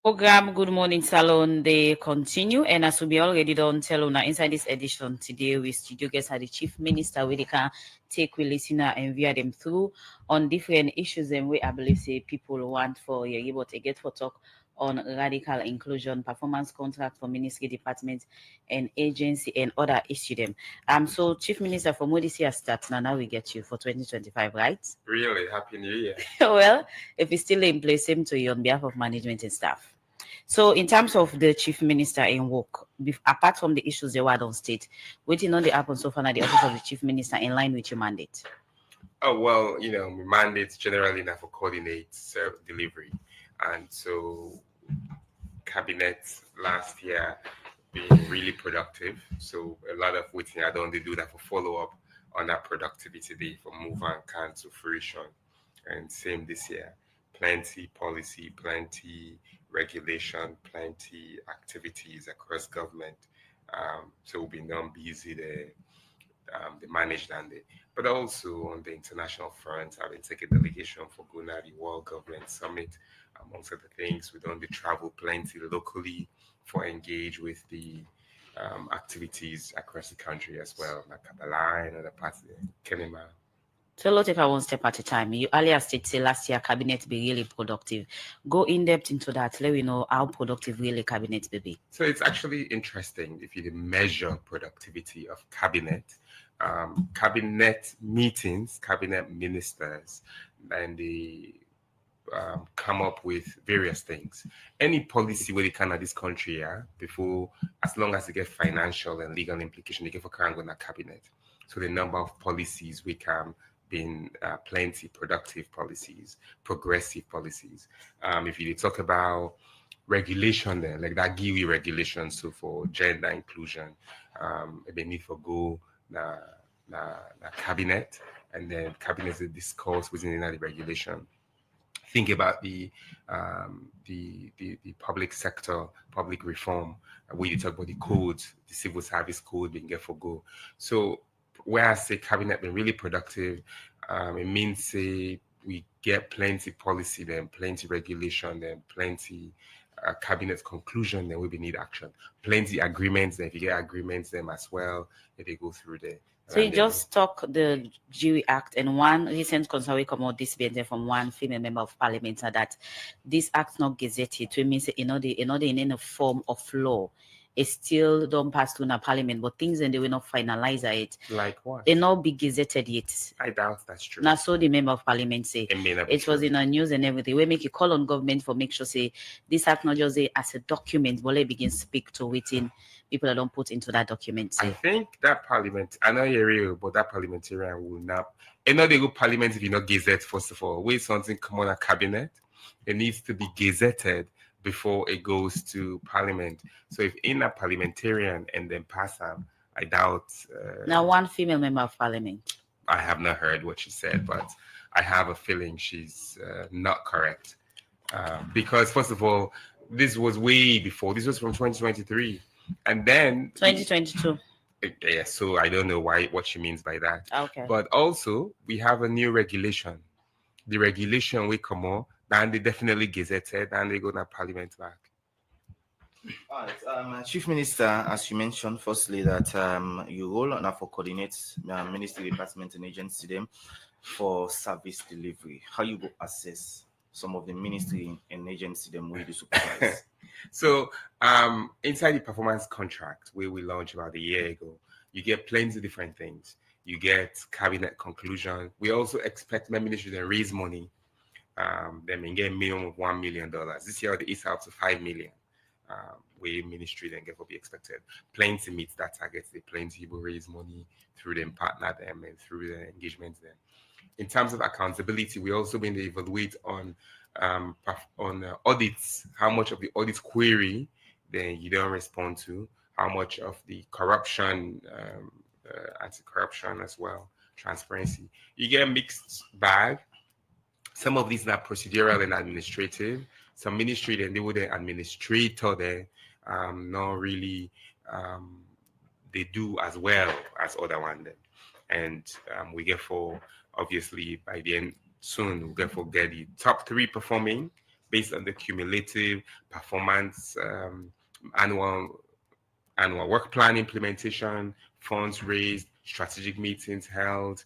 Program Good Morning Salon, they continue. And as we already done tell una inside this edition today, we studio guests are the Chief Minister, where they can take with listener and via them through on different issues and way I believe say people want for you able to get for talk on radical inclusion, performance contract for ministry departments and agency and other issue them. So Chief Minister from what this year starts now we get you for 2025, right? Really, Happy New Year. Well, if it's still in place, same to you on behalf of management and staff. So, in terms of the chief minister in work, apart from the issues they were on state, waiting on the happen so far at the office of the chief minister in line with your mandate. Oh, well, my mandate generally now for coordinate delivery. And so, cabinet last year being really productive. So, a lot of waiting I don't do that for follow up on that productivity day for move and can to fruition. And same this year. Plenty policy, plenty regulation, plenty activities across government. So we've been done busy there, the managed and the, but also on the international front, I've been taking delegation for Guna, the World Government Summit, amongst other things. We done the travel plenty locally for engage with the activities across the country as well, like Kabbalah and other parts of Kenema. So let's take one step at a time. You earlier stated say last year cabinet be really productive. Go in depth into that. Let me know how productive really cabinet will be. So it's actually interesting if you measure productivity of cabinet meetings, cabinet ministers, and they come up with various things. Any policy where they can at this country, before as long as they get financial and legal implication, they get for current on a cabinet. So the number of policies we can been plenty productive policies, progressive policies. If you talk about regulation there, like that GIWI regulation, so for gender inclusion, they need for go na cabinet, and then cabinet is discussed within the regulation. Think about the public sector, public reform, where you talk about the codes, the civil service code being get for go. So where I say cabinet been really productive, it means say we get plenty policy, then plenty regulation, then plenty cabinet conclusion, then we need action. Plenty agreements, then if you get agreements, them as well, if they go through there. So you just talk the GIWI Act, and one recent concern we come out this being from one female member of parliament that this act not gazetted. It means in any form of law. It still don't pass through the parliament, but things and they will not finalize it. Like what? They not be gazetted yet. I doubt that's true. Now, so the member of parliament say it was in the news and everything. We make a call on government for make sure say this act not just say as a document, but let begin speak to waiting people that don't put into that document. I think that parliament, I know you're real, but that parliamentarian will not. And not they go parliament if you not gazette first of all. Wait, something come on a cabinet, it needs to be gazetted before it goes to parliament. So if in a parliamentarian and then pass them, I doubt. Now, one female member of parliament. I have not heard what she said, but I have a feeling she's not correct. Because first of all, this was way before. This was from 2023. And then 2022. Yeah, so I don't know what she means by that. Okay. But also, we have a new regulation. The regulation will come on. And they definitely gazetted and they go to parliament back. All right, Chief Minister, as you mentioned, firstly, that you roll on for coordinate ministry department and agency them for service delivery. How you go assess some of the ministry and agency them will be supervise? So, inside the performance contract where we launched about a year ago, you get plenty of different things. You get cabinet conclusion. We also expect my ministry to raise money. They may get a minimum of $1 million. This year, the East out to $5 million. Where ministry then get what be expected. Plenty meet that target. They plenty will raise money through them, partner them, and through the engagements then. In terms of accountability, we also been to evaluate on audits, how much of the audit query then you don't respond to, how much of the corruption, anti-corruption as well, transparency. You get a mixed bag. Some of these are procedural and administrative. Some ministry, then they would administrator there, not really, they do as well as other one then. And we get for, obviously, by the end soon, we'll get the top 3 performing based on the cumulative performance, annual work plan implementation, funds raised, strategic meetings held,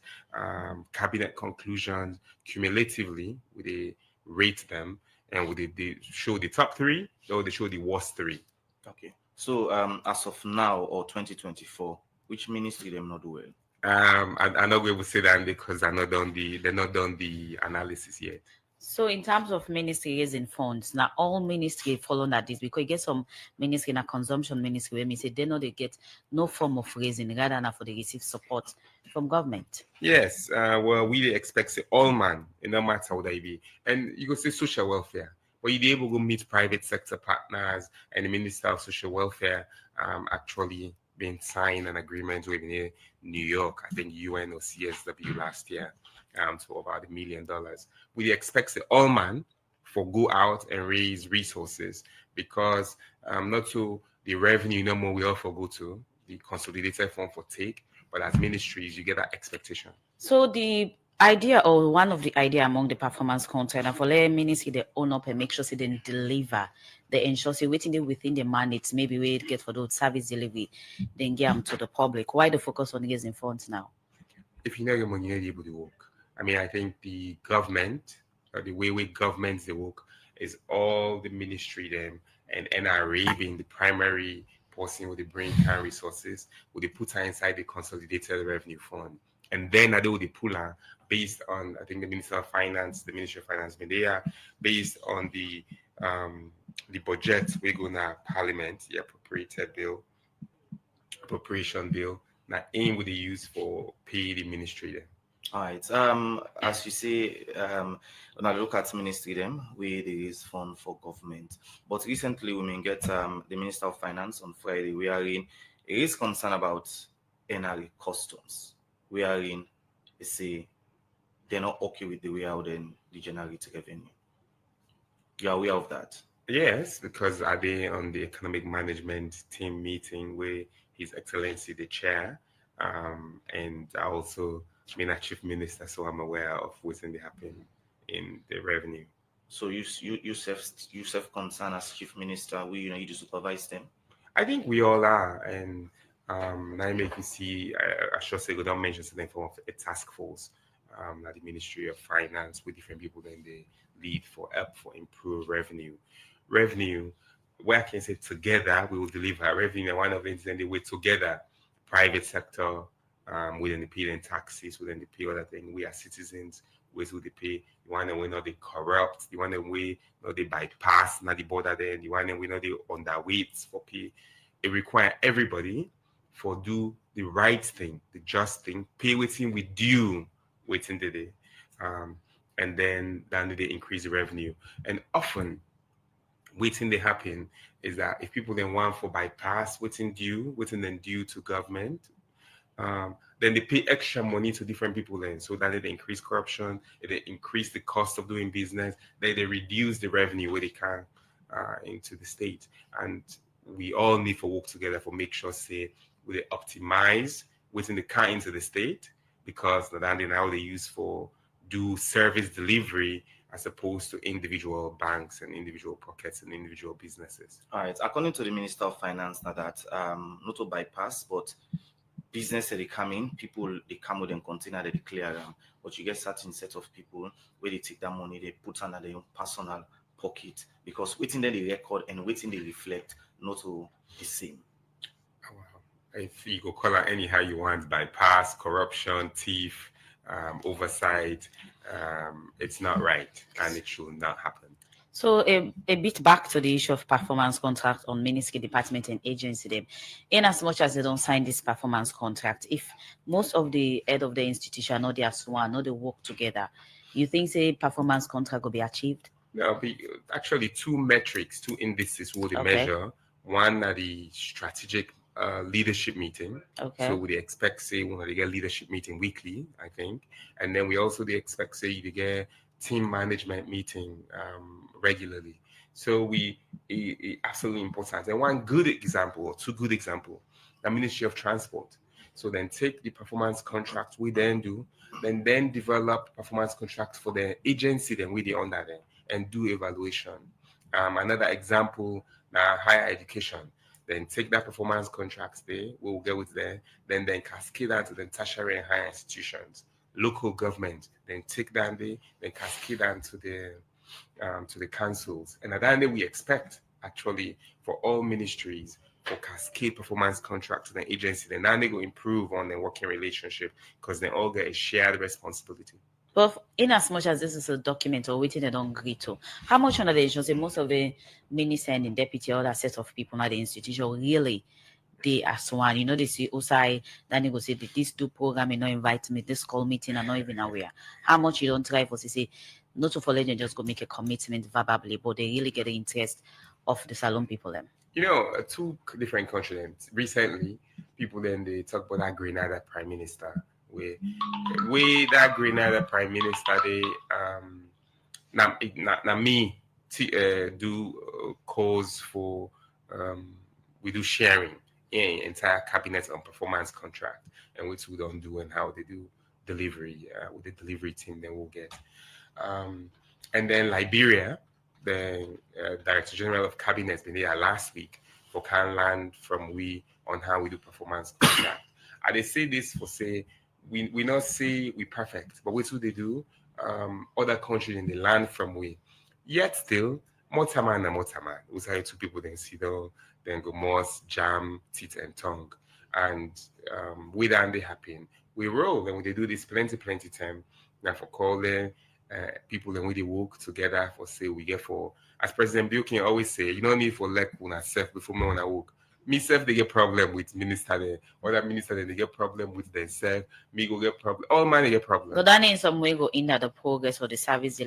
cabinet conclusions. Cumulatively, we rate them, and they show the top three, or they show the worst three. Okay. So as of now or 2024, which ministry them not do well? I'm not going to say that because they're not done the analysis yet. So in terms of ministry raising funds, now all ministry follow that this because you get some ministry in a consumption ministry where me say they know they get no form of raising rather than for they receive support from government. Yes, well, we expect say all man, no matter what they be, and you could say social welfare. But you'd be able to meet private sector partners, and the Minister of Social Welfare actually been signed an agreement with New York, I think UN or CSW last year, to about $1 million. We expect the all man for go out and raise resources because not to the revenue no more we also go to the consolidated fund for take, but as ministries you get that expectation. So the idea or one of the idea among the performance content and for let ministry they own up and make sure they deliver, they ensure say waiting there within the mandates, maybe we get for those service delivery, then get them to the public. Why the focus on raising funds now? If you know your money, you're not able to work. I mean, I think the government, or the way governments they work, is all the ministry them and NRA being the primary person with the brain can resources, would they put her inside the consolidated revenue fund. And then I do the pull her based on I think the Minister of Finance, the Ministry of Finance Medea, based on the budget we go now Parliament, the appropriation bill, now aim would they use for pay the ministry then. All right. As you say, when I look at ministry them, where there is fund for government. But recently we may get the Minister of Finance on Friday, wherein it is concern about NRA customs, wherein they say they're not okay with the way how then they generate revenue. You're aware of that? Yes, because are they on the economic management team meeting where His Excellency the chair, and I also being a chief minister, so I'm aware of what's in the happen in the revenue. So you self concern as chief minister, we you to supervise them. I think we all are, and now make you see. I should say, we don't mention something from a task force, at the Ministry of Finance with different people. Then they lead for help for improve revenue. Where I can say together we will deliver revenue. And one of it is then they work together, private sector, within the pay and taxes, within the pay other thing. We are citizens, ways with the pay. You want to we not they corrupt, you want to we not they bypass, not the border then, you want to we not they underweight for pay. It requires everybody for do the right thing, the just thing, pay within with due waiting the day. And then they increase the revenue. And often waiting they happen is that if people then want for bypass waiting then due to government, then they pay extra money to different people then, so that they increase corruption, they increase the cost of doing business, they reduce the revenue where they can into the state. And we all need to work together for make sure say we optimize within the car into the state, because that now they use for do service delivery as opposed to individual banks and individual pockets and individual businesses. All right. According to the Minister of Finance, now that not to bypass, but business that they come in, people they come with them container, they clear them. But you get certain set of people where they take that money, they put under their own personal pocket, because waiting then they record and waiting they reflect not to the same. Oh, wow. If you go call it anyhow you want, bypass, corruption, thief, oversight, it's not right and it should not happen. So a bit back to the issue of performance contract on ministry, department and agency them. In as much as they don't sign this performance contract, if most of the head of the institution or their sworn or they work together, you think say performance contract will be achieved? No, actually two metrics, two indices will they measure. One are the strategic leadership meeting. Okay. So we expect say they get leadership meeting weekly, I think. And then we also they expect say they get team management meeting regularly. So absolutely important. And one good example or two good example, the Ministry of Transport. So then take the performance contract we then do, then develop performance contracts for the agency then we the under them. and do evaluation. Another example, now higher education. Then take that performance contracts there, we'll get with there, then cascade down to the tertiary and higher institutions. Local government, then take down there, then cascade down to the councils. And at the end, we expect actually for all ministries for cascade performance contracts with an agency, then they will improve on their working relationship because they all get a shared responsibility. But in as much as this is a document or waiting they don't agree to, how much under the agency, most of the minister and the deputy, all that set of people at the institution really they as one, you know, they see OSI, then they go say this do program and not invite me, this call meeting and not even aware. How much you don't try for say not to follow and just go make a commitment verbally, but they really get the interest of the salon people them. You know, two different continents. Recently, people then they talk about that Grenada Prime Minister. Where that Grenada Prime Minister they do calls for we do sharing in entire cabinet on performance contract and which we don't do and how they do delivery with the delivery team then we'll get and then Liberia the Director General of Cabinet been there last week for can land from we on how we do performance contract. And they say this for say we not say we perfect, but what do they do? Other countries in the land from we. Yet still, Motaman and Motaman. We say two people then sit down, then go Moss, jam, teeth and tongue. And we then they happen. We roll and we do this plenty time. Now for calling people and we they work together for say we get for as President Bill can always say, you don't need for like una self before me wanna work. Me self they get problem with minister there, other minister they get problem with themselves, me go get problem, all man they get problem. So that in some way go in the progress or the service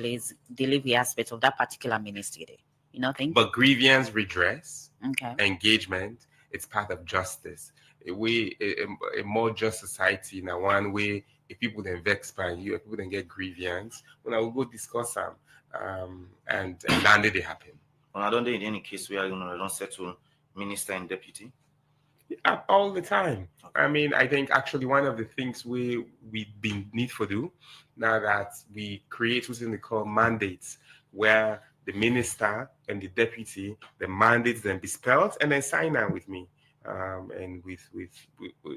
delivery aspect of that particular ministry there. You know think? But grievance redress, okay, engagement, it's part of justice. A more just society in a one way, if people then vex by you, if people then get grievance, when I will go discuss them and then they happen. Well, I don't think in any case where I don't settle minister and deputy? Yeah, all the time. I mean, I think actually one of the things we need for do now that we create what's they call mandates, where the minister and the deputy, the mandates then be spelled and then sign out with me. And with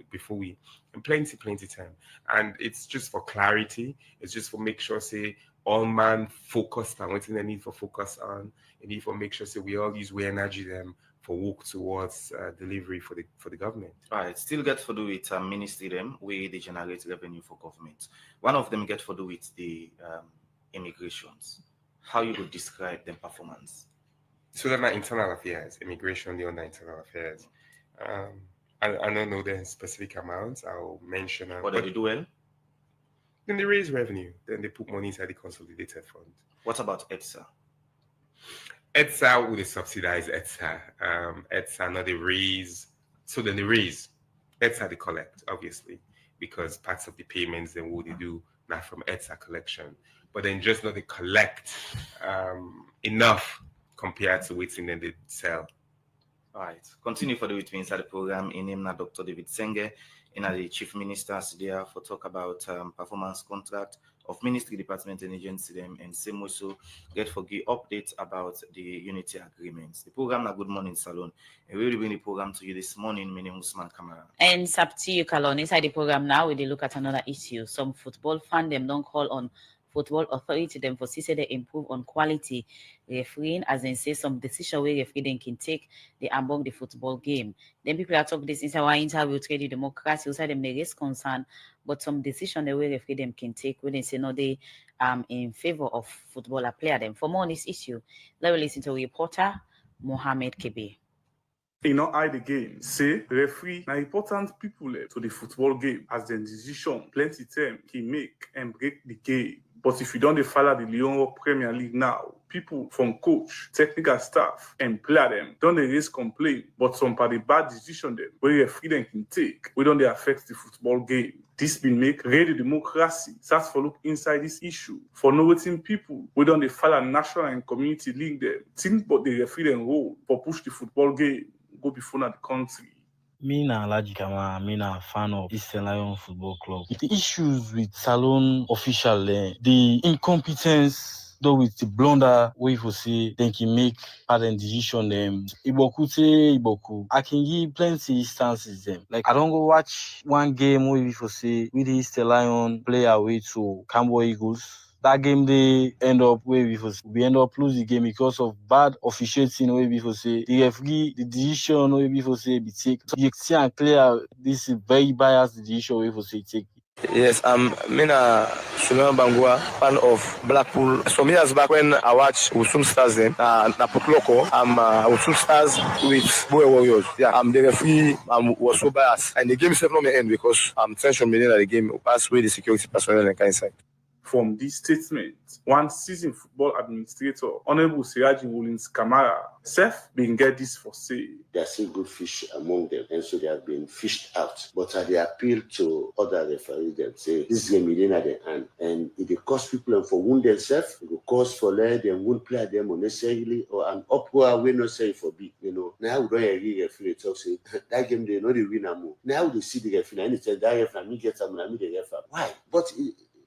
before we and plenty time. And it's just for clarity, it's just for make sure say all man focused on what they need for focus on, and need for make sure say we all use we energy them for work towards delivery for the government. All right, still get for do with ministry them where they generate revenue for government. One of them get for do with the immigrations. How you would describe their performance? So they're not internal affairs, immigration, the under internal affairs. I don't know the specific amounts. I'll mention. What do they do well? Then they raise revenue. Then they put money inside the consolidated fund. What about ETSA? ETSA will subsidize ETSA. ETSA now they raise. So then they raise. ETSA they collect, obviously, because parts of the payments then what they do not from ETSA collection. But then just not they collect enough compared to what's in then they sell. All right. Continue for the week inside the program. In name now Dr. David Senge, in the Chief Ministers there for talk about performance contract of Ministry Department and Agency them, and same also get for give updates about the unity agreements. The program na Good Morning Salon. And we will bring the program to you this morning. My name is Usman Kamara. And Sapti Kalon inside the program now we look at another issue. Some football fan them don't call on football authority them for say they improve on quality refereeing, as in say some decision where refereeing can take the among the football game. Then people are talking this inside our interview with the democracy outside them they raise concern, but some decision the way referee them can take when they say no they in favor of footballer player them. For more on this issue, let me listen to reporter Mohammed Kebe. You know, I the game say referee na important people to the football game as the decision plenty time can make and break the game. But if you don't follow the Lyon Premier League now, people from coach, technical staff, and player them don't they raise complaint, but some part the bad decision them where referee them can take, we don't they affect the football game. This been make radio democracy start for look inside this issue for noting people we don't they follow national and community league them think about the referee them role for push the football game go before the country. Me na Alaji Kama, me na fan of Eastern Lion Football Club. The issues with Salon official, the incompetence though with the blunder we for see think he make pattern decision them. Iboku. I can give plenty instances them. Like I don't go watch one game where we for see with the Easter Lion play away to Cambo Eagles. That game they end up where we end up losing the game because of bad officiating where we say the referee the decision where we say be take. So you see and clear this is very biased decision where we say take. Yes, I'm Mina Suleiman Bangua, fan of Blackpool. Some years back when I watched Usum Stars then, Napotloko, I'm Usum Stars with Boy Warriors. Yeah, I'm the referee, was so biased. And the game is not my end because I'm tension meaning that the game pass with the security personnel and inside. From this statement, one seasoned football administrator, Honorable Siraji Woolins Kamara, Seth been get this for sale. There are still good fish among them, and so they have been fished out. But they appeal to other referees and say, this game is in at the hand. And if it costs people for wound themselves, it will cost for them, won't play them unnecessarily, or an upward way not say for big, Now we don't agree referee talk say, that game they know the winner more. Now they see the referee, and they tell that referee, me get some, and me the referee. Why? But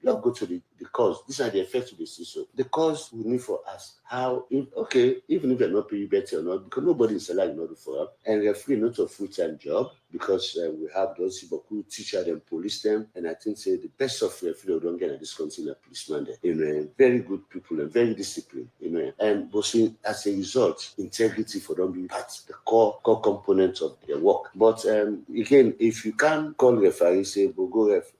let's go to the cause. These are the effects of the system. The cause we need for us. How, even if they're not paying better or not, because nobody is allowed not for up. And referee not a full-time job because we have those people who teach them, police them. And I think say the best of referee don't get a discontinued policeman there. Very good people and very disciplined. And but as a result, integrity for them be part the core component of their work. But again, if you can't call referee, say go ref,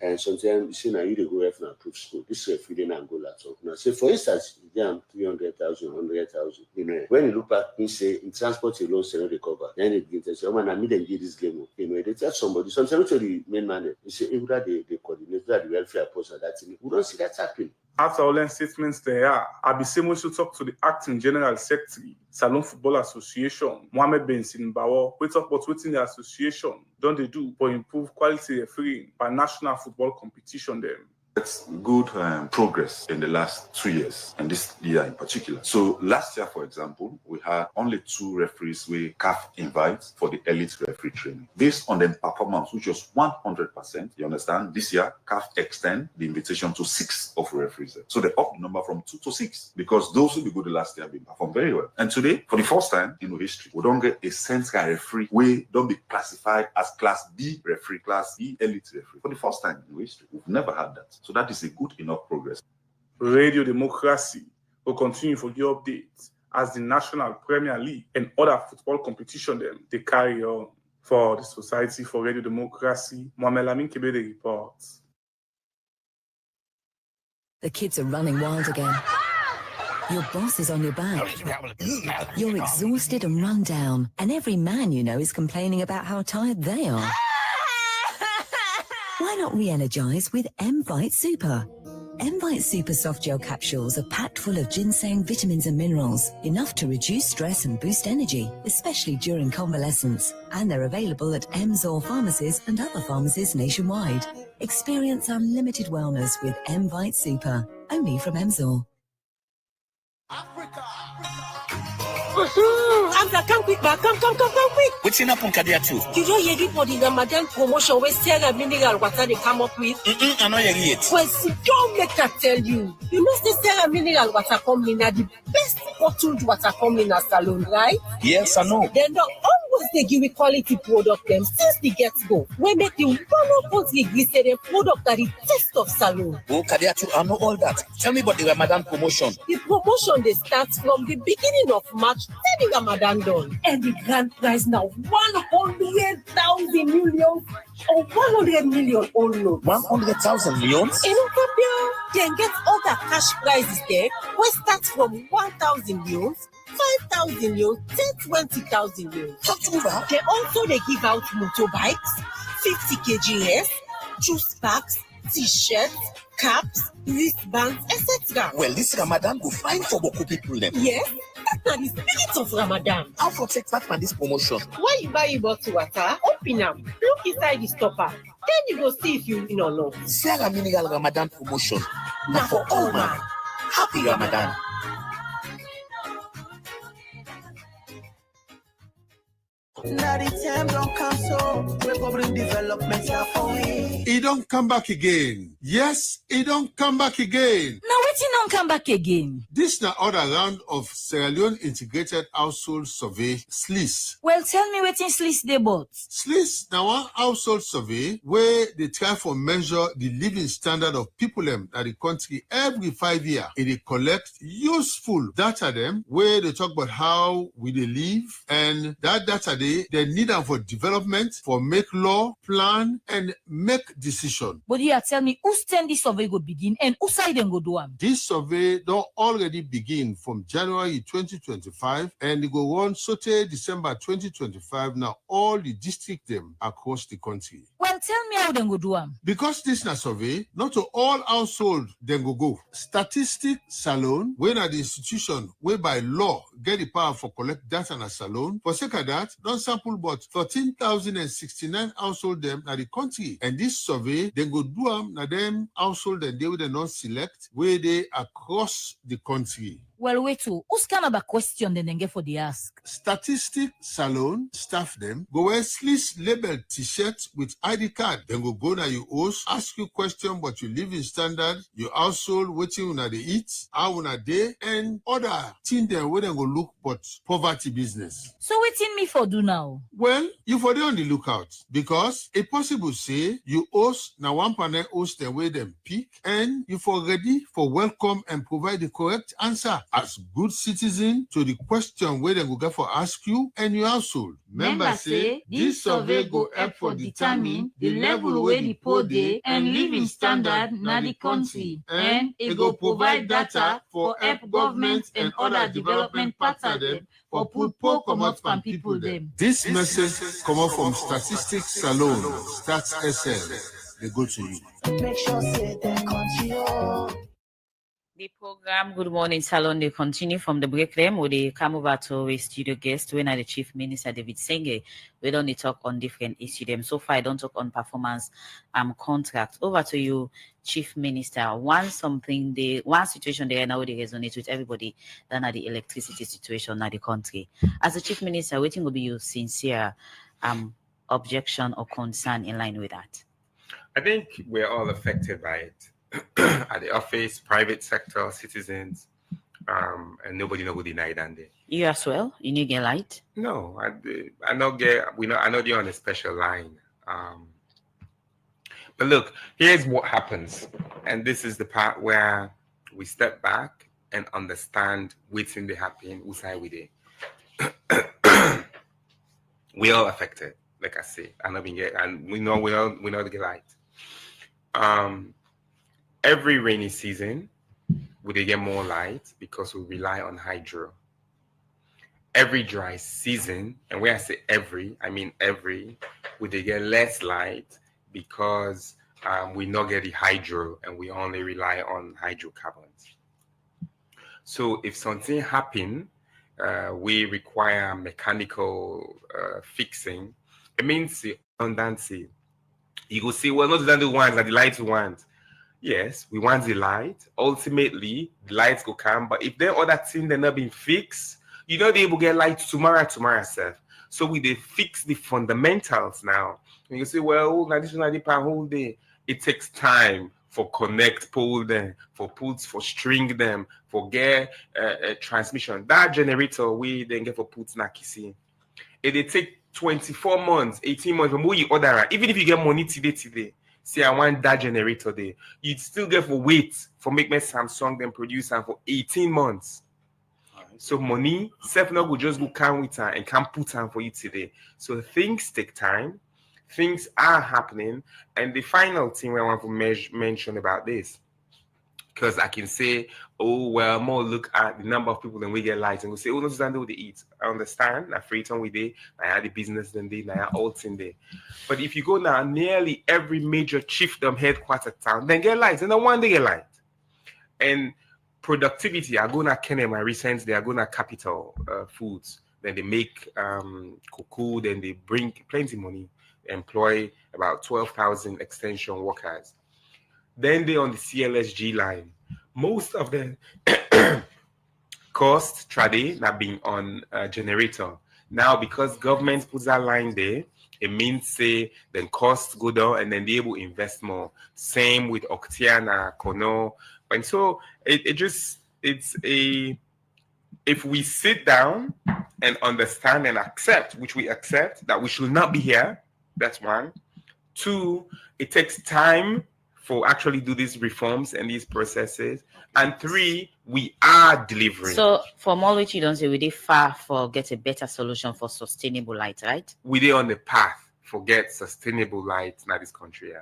and sometimes you say now you go ref and approve school. This referee didn't go at all. Now, say for instance, you 300,000, 100,000. When you look back, you say in transport alone, say no they cover. Then it begins to say, oh man, I need them get this game. They tell somebody. Sometimes to the main man, you say, if that they coordinate that the welfare post and that thing, we don't see that happening. After all statements there, Abisemo should talk to the acting general secretary, Salon Football Association, Mohamed Ben Sinbawo. We talk about what in the association don't they do for improve quality refereeing by national football competition them. It's good progress in the last 2 years, and this year in particular. So last year, for example, we had only 2 referees we CAF invite for the elite referee training. Based on their performance, which was 100%, you understand, this year, CAF extend the invitation to 6 of referees. So they up the number from 2 to 6, because those who be good the last year have been performed very well. And today, for the first time in history, we don't get a central referee. We don't be classified as Class B referee, Class B elite referee. For the first time in history, we've never had that. So that is a good enough progress. Radio Democracy will continue for your updates as the National Premier League and other football competition they carry on. For the Society for Radio Democracy, Mohamed Lamin Kebede reports. The kids are running wild again. Your boss is on your back. You're exhausted and run down, and every man you know is complaining about how tired they are. Why not re-energize with M-Vite Super? M-Vite Super Soft Gel capsules are packed full of ginseng, vitamins and minerals, enough to reduce stress and boost energy, especially during convalescence. And they're available at MZOR pharmacies and other pharmacies nationwide. Experience unlimited wellness with M-Vite Super, only from MZOR. Amza, come quick back, come quick. What's in up on Kadia too? You don't hear it for the Ramadan promotion where Sarah Mineral Water they come up with? I know you hear it. Well, see, don't make her tell you. You know, the Sarah Mineral Water Company are the best bottled water company in the salon, right? Yes, I know. Then they always they give you quality product them since the get-go. We make the one-of-us grease the product that is taste of salon. Oh, Kadia too, I know all that. Tell me about the Ramadan promotion. The promotion they start from the beginning of March till the Ramadan done. And the grand prize now 100,000 million or 100 million all loads. 100,000 millions? In Ethiopia, then get other cash prizes there, which start from 1,000 millions, 5,000 millions, 20,000 millions. They also they give out motorbikes, 50 kgs, juice packs, t-shirts, caps, wristbands, etc. Well, this Ramadan go fine for Boko people then. Yes, that's the spirit of Ramadan. How for take part from this promotion? When you buy your bottle water, open them, look inside the stopper. Then you go see if you win or not. Sarah Mineral Ramadan promotion. Now for all man. Happy Ramadan. Now the time don't come so we're covering development for we. It don't come back again. Yes, it don't come back again. Now Waiting on come back again. This na other round of Sierra Leone Integrated Household Survey, SLIS. Well, tell me waiting SLIS they bought. SLIS na one household survey where they try for measure the living standard of people them at the country every 5 years. They collect useful data them where they talk about how we they live, and that data they need them for development, for make law, plan, and make decision. But you tell me who's this survey go begin and who side them go do am? This survey don't already begin from January 2025 and it go on Saturday, December 2025. Now all the districts them across the country. Well, tell me how them go do am. Because this na survey, not to all household then go. Statistic Salon, when at the institution where by law get the power for collect data na salon, for sake of that, don't sample but 13,069 household them at the country. And this survey, then go do am na them household and they will not select where they across the country. Well, wait too. Who's kind of a question then get for the ask? Statistic Salon staff them go wear SLIS label t-shirt with ID card. Then go na your host, ask you question about your living standard, your household, waiting una they eat, how una day, and other thing there where they go look but poverty business. So waiting me for do now? Well, you for they on the lookout because it possible say you host na one panel host the way them pick and you for ready for welcome and provide the correct answer as good citizen to the question where they go get for ask you and your household. Member say this survey go help for determine the level where the poor dey and living standard na the country, and it go provide data for help government and other development partners for put poor comot from people them. This message come out from Statistics Salon, Stats SL. They go to you. Make sure say that country. The program Good Morning Salon they continue from the break room where they come over to a studio guest when the Chief Minister David Senge. We don't talk on different issues. So far I don't talk on performance contract. Over to you, Chief Minister. One situation there now they resonate with everybody than at the electricity situation in the country. As a Chief Minister, waiting will be your sincere objection or concern in line with that. I think we're all affected by it. At the office, private sector, citizens, and nobody no go deny that. You as well? You need get light? No, I not get. I know you're on a special line. But look, here's what happens, and this is the part where we step back and understand what's in the happen. Who's side with it? We all affected, like I say, and we know we know the get light. Every rainy season, we get more light because we rely on hydro. Every dry season, and when I say every, I mean every, we get less light because we not get the hydro and we only rely on hydrocarbons. So if something happen, we require mechanical fixing. It means redundancy. You go see, well, not the ones that the lights want. Yes, we want the light. Ultimately, the lights go come. But if there are other things that not being fixed, you know they will get light tomorrow self. So we they fix the fundamentals now. And you say, well, now this is not the power whole day. It takes time for connect, pull them, for puts, for string them, for get transmission. That generator we then get for puts na kissing. It take 24 months, 18 months from where you order. Even if you get money today. Say I want that generator there. You'd still get for wait for make me Samsung then produce and for 18 months. Right. So money, self now will just go count with her and can put her for you today. So things take time, things are happening, and the final thing I want to mention about this, because I can say, oh well, more look at the number of people then we get lights and we say, oh, no, understand what they eat. I understand. I free time we day. I had the business then day. I had all in there. But if you go now, nearly every major chiefdom headquarter town, then get lights, and then one day get light. And productivity, I go na Kenya recently, they are going to Capital Foods. Then they make cocoa, then they bring plenty money, employ about 12,000 extension workers. Then they on the CLSG line. Most of the cost trade not being on generator. Now, because government puts that line there, it means say then costs go down and then they able to invest more. Same with Octiana, Kono, And so if we sit down and understand and accept, which we accept, that we should not be here, that's one. Two, it takes time for actually do these reforms and these processes. And three, we are delivering. So from all which you don't say, we did far for get a better solution for sustainable light, right? We did on the path for get sustainable light in this country. Yeah.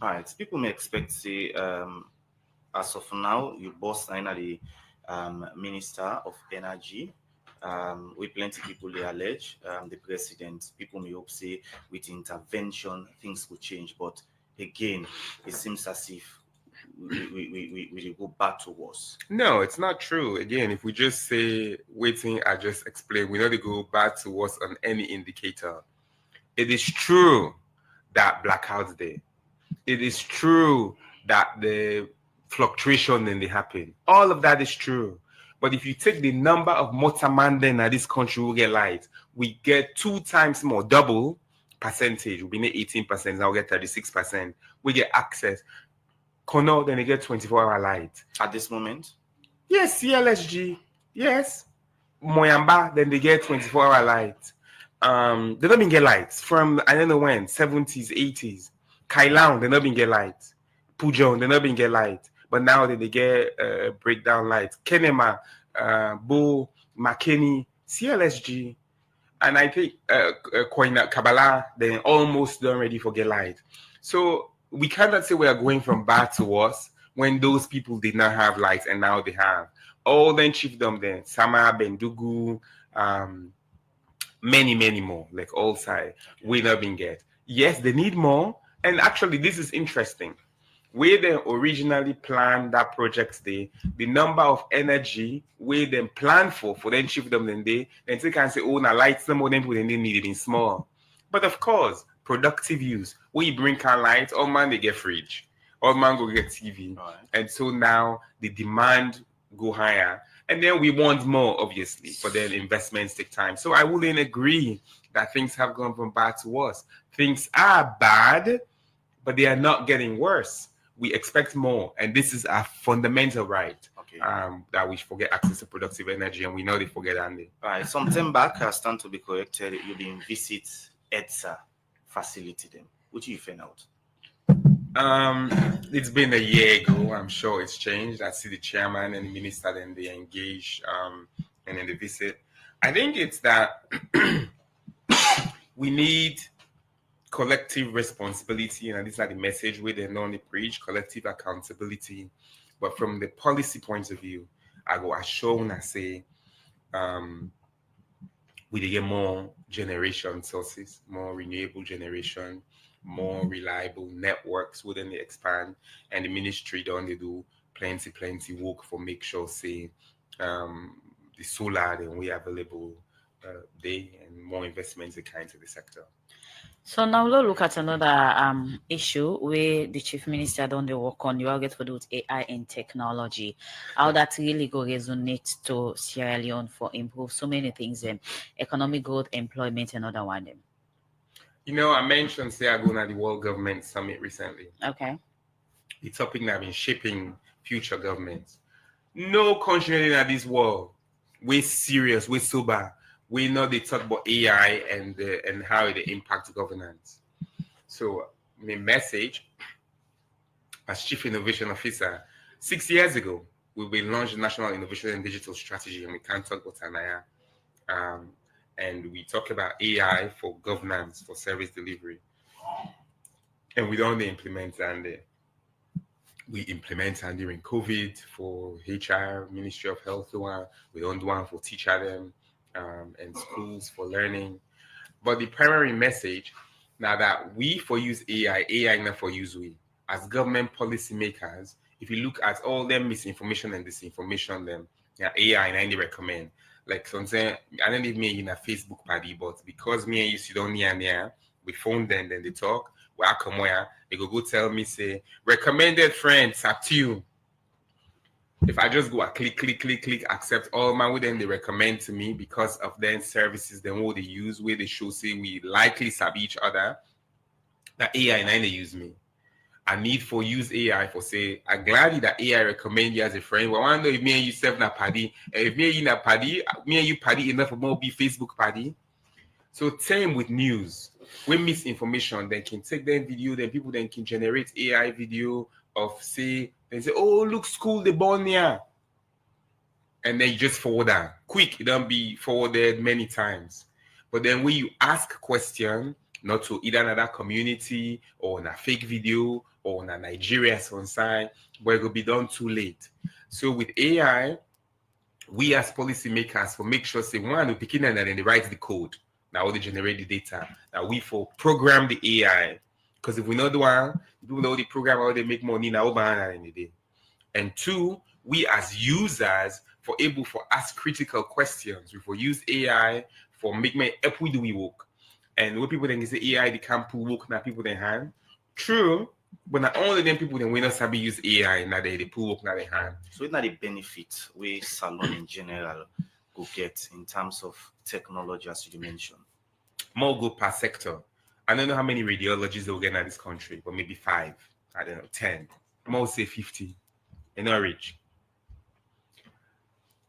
All right. People may expect, say, as of now, you boss the Minister of Energy. We plenty people they allege the president. People may hope say with intervention things could change, but again, it seems as if we go back to worse. No, it's not true. Again, if we just say waiting, I just explained, we know they go back to worse on any indicator. It is true that blackouts there. It is true that the fluctuation then they happen. All of that is true. But if you take the number of motorman then at this country will get light, we get 2 times more, double percentage. We'll be 18%, now we get 36%. We get access. Kono, then they get 24-hour light. At this moment? Yes, CLSG. Yes. Moyamba, then they get 24-hour light. They don't even get lights from, I don't know when, 70s, 80s. Kailang, they don't even get light. Pujon, they don't even get light. But now they get breakdown lights. Kenema, Bo, Makeni, CLSG, and I think Koina Kabbalah, they almost done ready for get light. So we cannot say we are going from bad to worse when those people did not have lights and now they have. All then chiefdom then, Sama, Bendugu, many more, like all side, we not been get. Yes, they need more. And actually, this is interesting. Where they originally planned that project day, the number of energy where they plan for them shift them then they can say, oh, now lights some more than people they need it in small. But of course, productive use. When you bring can lights, all man they get fridge, all man go get TV. Right. And so now the demand go higher. And then we want more, obviously, for then investments take time. So I wouldn't agree that things have gone from bad to worse. Things are bad, but they are not getting worse. We expect more, and this is a fundamental right. Okay. That we forget access to productive energy, and we know they forget Andy. All right. Some time back, I stand to be corrected. You been visit EDSA facility them. What do you find out? It's been a year ago. I'm sure it's changed. I see the chairman and the minister, then they engage, and then they visit. I think it's that we need collective responsibility, and these are the message where they normally preach, collective accountability. But from the policy point of view, I go as shown I say we get more generation sources, more renewable generation, more reliable networks within the expand, and the ministry don't they do plenty work for make sure say the solar then we available day and more investments in kind of the sector. So now we'll look at another issue where the chief minister don't work on. You all get to do with AI and technology. How that really go resonate to Sierra Leone for improve so many things and economic growth, employment, and other one them. You know, I mentioned say I go to the World Government Summit recently. Okay. The topic that have been shaping future governments. No country in this world, we're serious, we're sober. We know they talk about AI and how it impacts governance. So my message as Chief Innovation Officer, 6 years ago, we launched the National Innovation and Digital Strategy, and we can't talk about Tanaya. And we talk about AI for governance, for service delivery. And we don't implement and we implement and during COVID for HR, Ministry of Health, we don't do one for teacher them. And schools for learning. But the primary message now that we for use AI not for use we. As government policymakers, if you look at all them misinformation and disinformation, them AI and I recommend. Like something I don't even mean in a Facebook party, but because me and you sit down near, we phone them, then they talk. Where I come where they go tell me say recommended friends up to you. If I just go click, accept all my way, then they recommend to me because of their services, then what they use, where they show say we likely sub each other, that AI and then they use me. a need for use AI for say, I'm glad that AI recommend you as a friend. But I wonder if me and you serve na party, and if me and you na party, me and you party enough for more be Facebook party. So same with news. We misinformation, then can take that video, then people then can generate AI video of say, they say, oh look, school the born here. And then you just forward that. Quick, it don't be forwarded many times. But then when you ask question, not to either another community or on a fake video or on a Nigeria side, but it will be done too late. So with AI, we as policymakers for make sure say one, we pick in and then they write the code. Now they generate the data. Now we for program the AI. Because if we know the one, people know the program how they make money now in the day. And two, we as users for able for ask critical questions. We for use AI for make my help we do we work. And when people then say AI they can't pull work now people then hand. True, but not only them people then we not sabi use AI now they pull work now they hand. So it's not a benefit we salon in general go get in terms of technology as you mentioned. More go per sector. I don't know how many radiologists they will get in this country, but maybe 5, I don't know, 10, more say 50. They're not rich.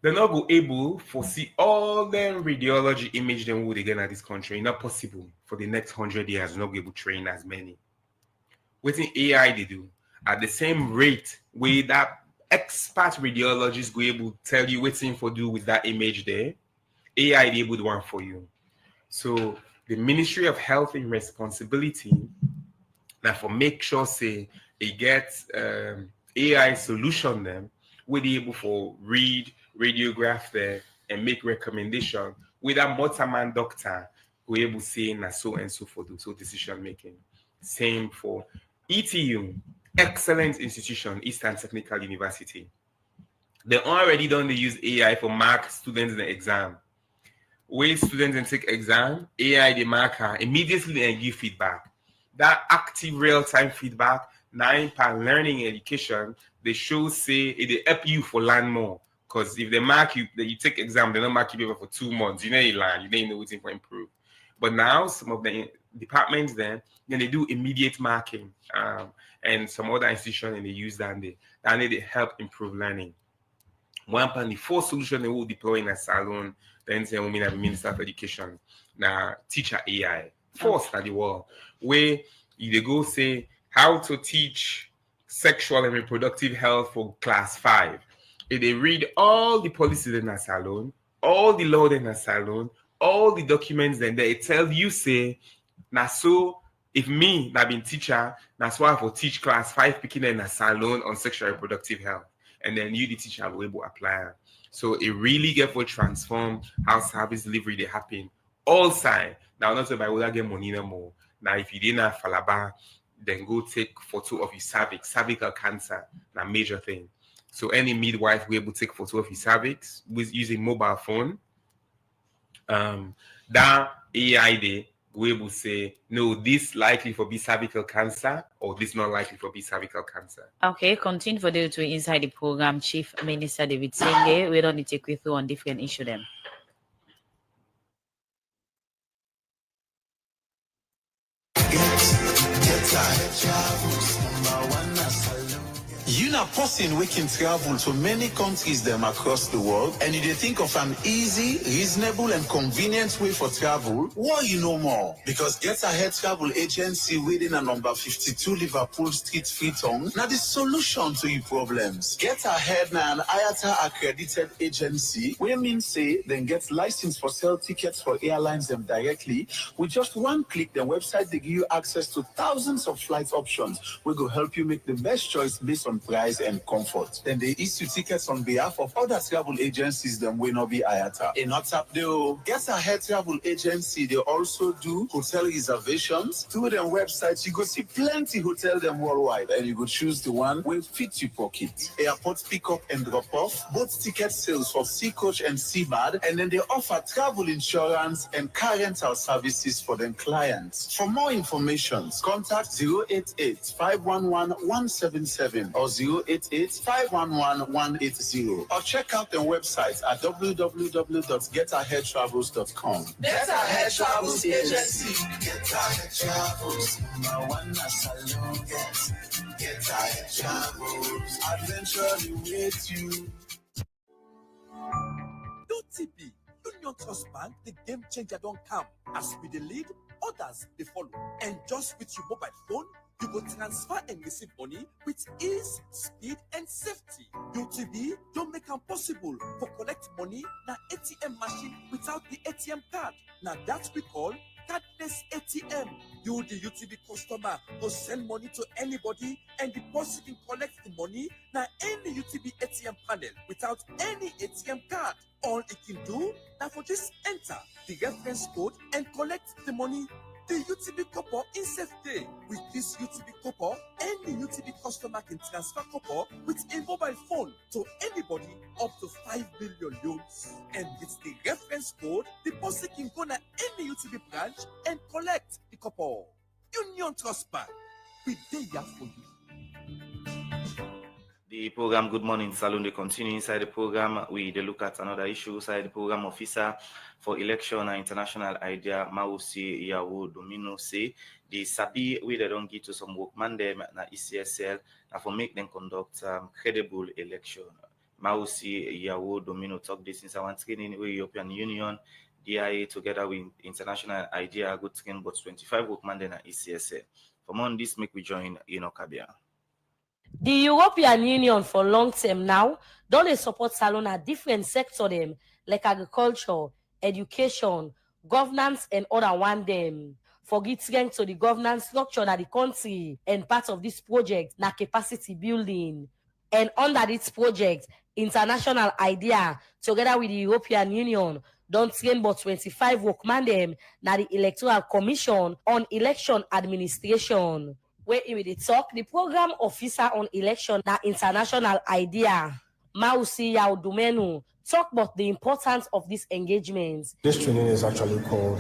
They're not go able for see all them radiology image them would again at this country. Not possible for the next 100 years. Not be able to train as many. Within AI they do at the same rate where that expert radiologist go able to tell you what's in for do with that image there. AI they able to one for you. So the Ministry of Health and Responsibility now for make sure say it gets AI solution them will be able for read radiograph there and make recommendation with a multi-man doctor who able to say na so and so for do so decision making. Same for ETU, excellent institution, Eastern Technical University. They already done they use AI for mark students in the exam. When students then take exam, AI the marker immediately and give feedback. That active real-time feedback, now per learning education, they show say it help you for learn more. Because if they mark you, that you take exam, they don't mark you for 2 months. You know you learn, you know what's for improve. But now some of the departments then they do immediate marking, and some other institutions and they use that and they help improve learning. One of the 4 solutions they will deploy in a salon, then say we have a Minister of Education. Now teacher AI, first at the world, where they go say how to teach sexual and reproductive health for class 5. If they read all the policies in a salon, all the law in a salon, all the documents, then they tell you say, now so if me that been teacher, that's why I will teach class 5 picking in a salon on sexual and reproductive health. And then you the teacher will able to apply. So it really get for transform how service delivery they happen. All side. Now not about will I get money no more. Now if you didn't have falaba, then go take photo of your cervical cancer, a major thing. So any midwife will able to take photo of your cervix with using mobile phone. That AI they will able to say, no, this likely for be cervical cancer or this not likely for be cervical cancer. Okay, continue for the to inside the program, Chief Minister David Senge. We don't need to take you through on different issue them. You na person we can travel to many countries them across the world, and if you think of an easy, reasonable, and convenient way for travel, what you know more? Because Get Ahead Travel Agency within a number 52 Liverpool Street, Freetown, now the solution to your problems. Get Ahead na an IATA accredited agency, we mean say then get license for sell tickets for airlines them directly. With just one click, the website they give you access to thousands of flight options. We go help you make the best choice based on price and comfort. Then they issue tickets on behalf of other travel agencies that will not be IATA. In WhatsApp, they Get Ahead Travel Agency, they also do hotel reservations. Through their websites, you go see plenty hotel them worldwide, and you go choose the one will fit your pocket. Airport pickup and drop off, both ticket sales for Sea Coach and Seabird, and then they offer travel insurance and car rental services for them clients. For more information, contact 088-511-177 or 088-511-180, or check out their website at www.getaheadtravels.com. Get Ahead Travels Agency. Get Ahead Travels. Number 1 salon. Get ahead travels, adventure awaits you. UTB, Union Trust Bank, the game changer don't come. As we the lead, others they follow. And just with your mobile phone, you go transfer and receive money with ease, speed, and safety. UTB don't make it possible for collect money na ATM machine without the ATM card. Now that we call cardless ATM. You, the UTB customer, go send money to anybody and the person can collect the money na any UTB ATM panel without any ATM card. All it can do now for just enter the reference code and collect the money. The UTB copper in safe day. With this UTB copper, any UTB customer can transfer copper with a mobile phone to anybody up to 5 billion loans. And with the reference code, the person can go to any UTB branch and collect the copper. Union Trust Bank, we there for you. The program Good Morning Salon, they continue inside the program. We they look at another issue inside the program. Officer for Election and International Idea, Mausi Yawo Domino say the Sabi we they don't give to some workman them na ECSL and for make them conduct credible election. Mausi Yawo Domino talk this in our training with European Union, DIA together with International Idea good train but 25 workman them na ECSL. For more on this, make we join Kabia. The European Union for long term now don't support salon at different sectors them like agriculture, education, governance, and other one them. For getting to the governance structure of the country and part of this project na capacity building. And under this project, International Idea together with the European Union don't train but 25 workman them na the Electoral Commission on Election Administration. Where we talk, the program officer on election, that International Idea, Mausi Yaudumenu, talk about the importance of this engagement. This training is actually called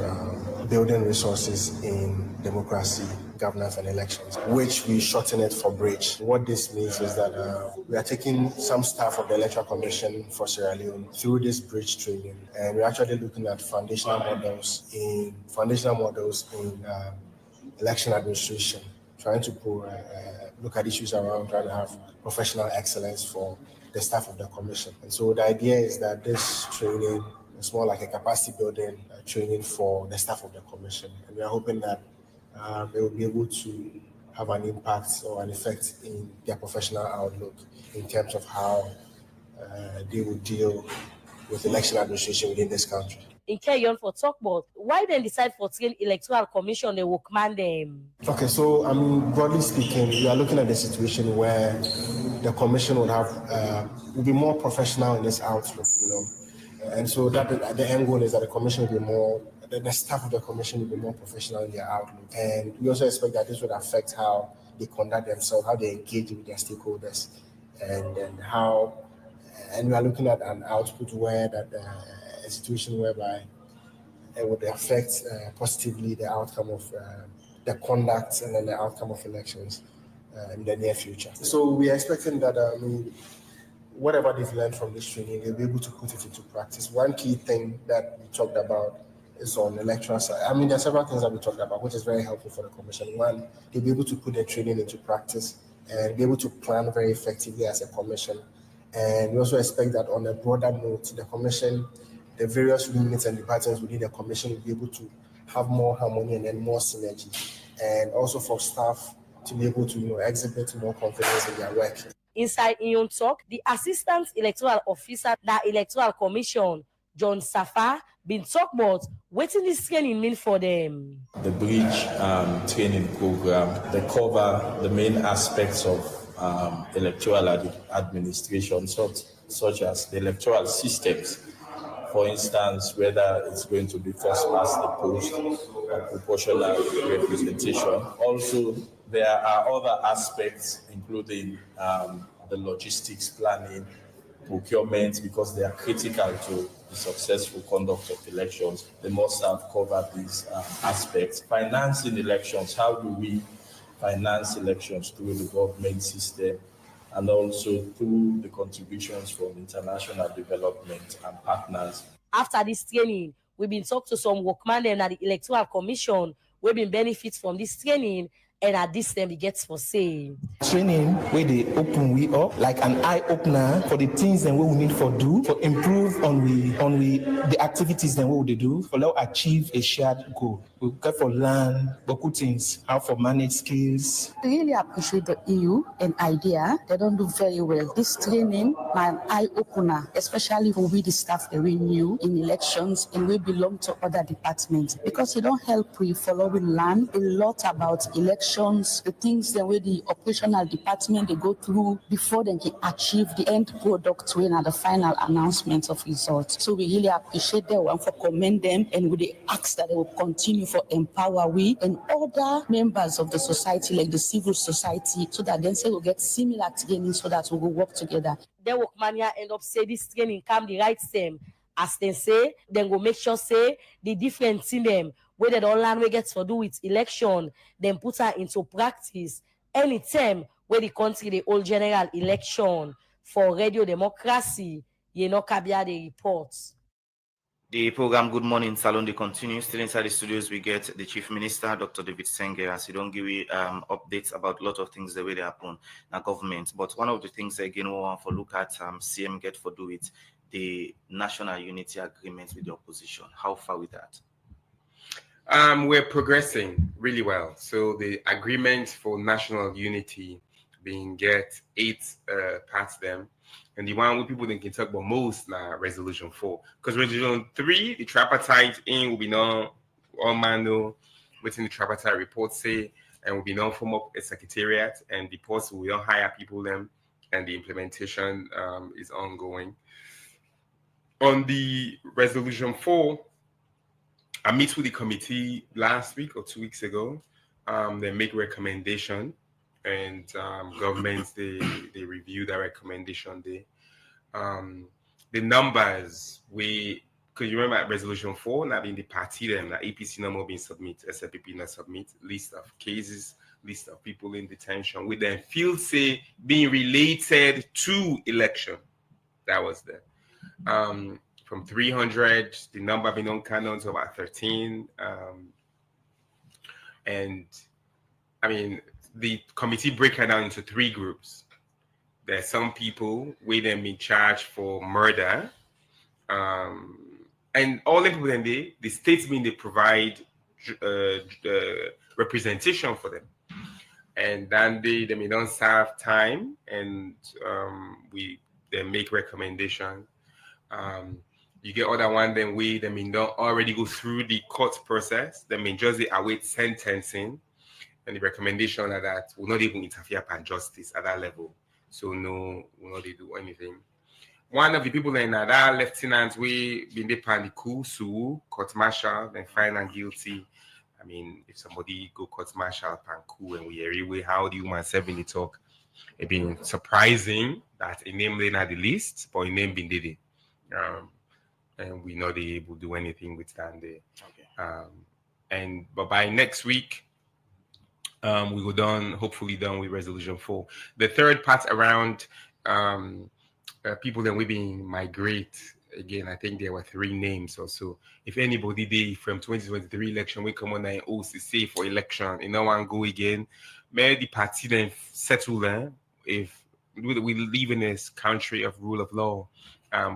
Building Resources in Democracy, Governance and Elections, which we shorten it for BRIDGE. What this means is that we are taking some staff of the Electoral Commission for Sierra Leone through this BRIDGE training, and we're actually looking at foundational models in election administration, trying to look at issues around trying to have professional excellence for the staff of the commission. And so the idea is that this training is more like a capacity building training for the staff of the commission. And we are hoping that they will be able to have an impact or an effect in their professional outlook in terms of how they will deal with election administration within this country. In carry on for talk about why then decide for train Electoral Commission the workman them. Okay, so broadly speaking, we are looking at the situation where the commission would have will be more professional in its outlook, and so that the end goal is that the commission will be more, the staff of the commission will be more professional in their outlook, and we also expect that this would affect how they conduct themselves, how they engage with their stakeholders, and then how, and we are looking at an output where that. A situation whereby it would affect positively the outcome of the conduct and then the outcome of elections in the near future. So we are expecting that whatever they've learned from this training, they'll be able to put it into practice. One key thing that we talked about is on the electoral side. There are several things that we talked about, which is very helpful for the commission. One, they'll be able to put their training into practice and be able to plan very effectively as a commission. And we also expect that on a broader note, the commission, the various units and departments within the commission will be able to have more harmony and then more synergy, and also for staff to be able to exhibit more confidence in their work. Inside Union Talk, the Assistant Electoral Officer, the Electoral Commission, John Safa, been talk about what this training mean for them. The BRIDGE training program, they cover the main aspects of electoral administration, such as the electoral systems. For instance, whether it's going to be first past the post or proportional representation. Also, there are other aspects, including the logistics planning, procurement, because they are critical to the successful conduct of elections. They must have covered these aspects. Financing elections, how do we finance elections through the government system, and also through the contributions from international development and partners. After this training, we've been talking to some workmen at the Electoral Commission. We've been benefits from this training and at this time, it gets for say. Training where they open we up like an eye opener for the things that we will need for do for improve on the activities that we will do for let achieve a shared goal. We get for learn beaucoup things, how for manage skills. I really appreciate the EU and IDEA. They don't do very well. This training, my eye opener, especially for we the staff that we new in elections and we belong to other departments, because it don't help we follow we learn a lot about elections, the things that way the operational department they go through before they can achieve the end product when at the final announcement of results. So we really appreciate them and for commend them, and we ask that they will continue for empower we and other members of the society like the civil society, so that then say we'll get similar training so that we will work together. The workmania end up say this training come the right time. As they say, then go make sure say the difference in them, whether the online way gets for do with election, then put her into practice. Anytime where the country the old general election for radio democracy, Kabia the reports. The program Good Morning Salon they continue. Still inside the studios, we get the Chief Minister, Dr. David Senge, as he don't give you updates about a lot of things the way they happen in our government. But one of the things again we want to look at CM get for do it, the National Unity Agreement with the opposition. How far with that? We're progressing really well. So the agreement for national unity being get 8 parts them. And the one people think can talk about most now resolution 4. Because resolution 3, the tripartite in will be known all manual within the tripartite report say, and will be known form up a secretariat, and the post will not hire people them, and the implementation is ongoing. On the resolution 4, I met with the committee last week or 2 weeks ago. They make recommendation, and governments they review that recommendation. The numbers because you remember at resolution 4, not being the party them, that APC no more being submit, SLPP not submit, list of cases, list of people in detention, with them field say being related to election. That was the from 300, the number being on canon to about 13. And I mean, the committee break it down into 3 groups. There's some people with them in charge for murder. And all the people in the states mean they provide representation for them. And then they may not serve time, and they make recommendation. You get other one then they may not already go through the court process. They may just await sentencing, and the recommendation are that will not even interfere upon justice at that level. So no, will not do anything. One of the people in that lieutenant we been the coup, sue, court martial, then find and guilty. I mean, if somebody go court martial and coup and we anyway, how do you want 70 talk? It been surprising that a name they not the list, but a name been did it. And we not able to do anything with that there. Okay. But by next week, we go done, hopefully done with resolution 4. The third part around people that we being migrate. Again, I think there were 3 names or so. If anybody did from 2023 election, we come on and OCC for election, and no one go again. May the party then settle there. If we live in this country of rule of law,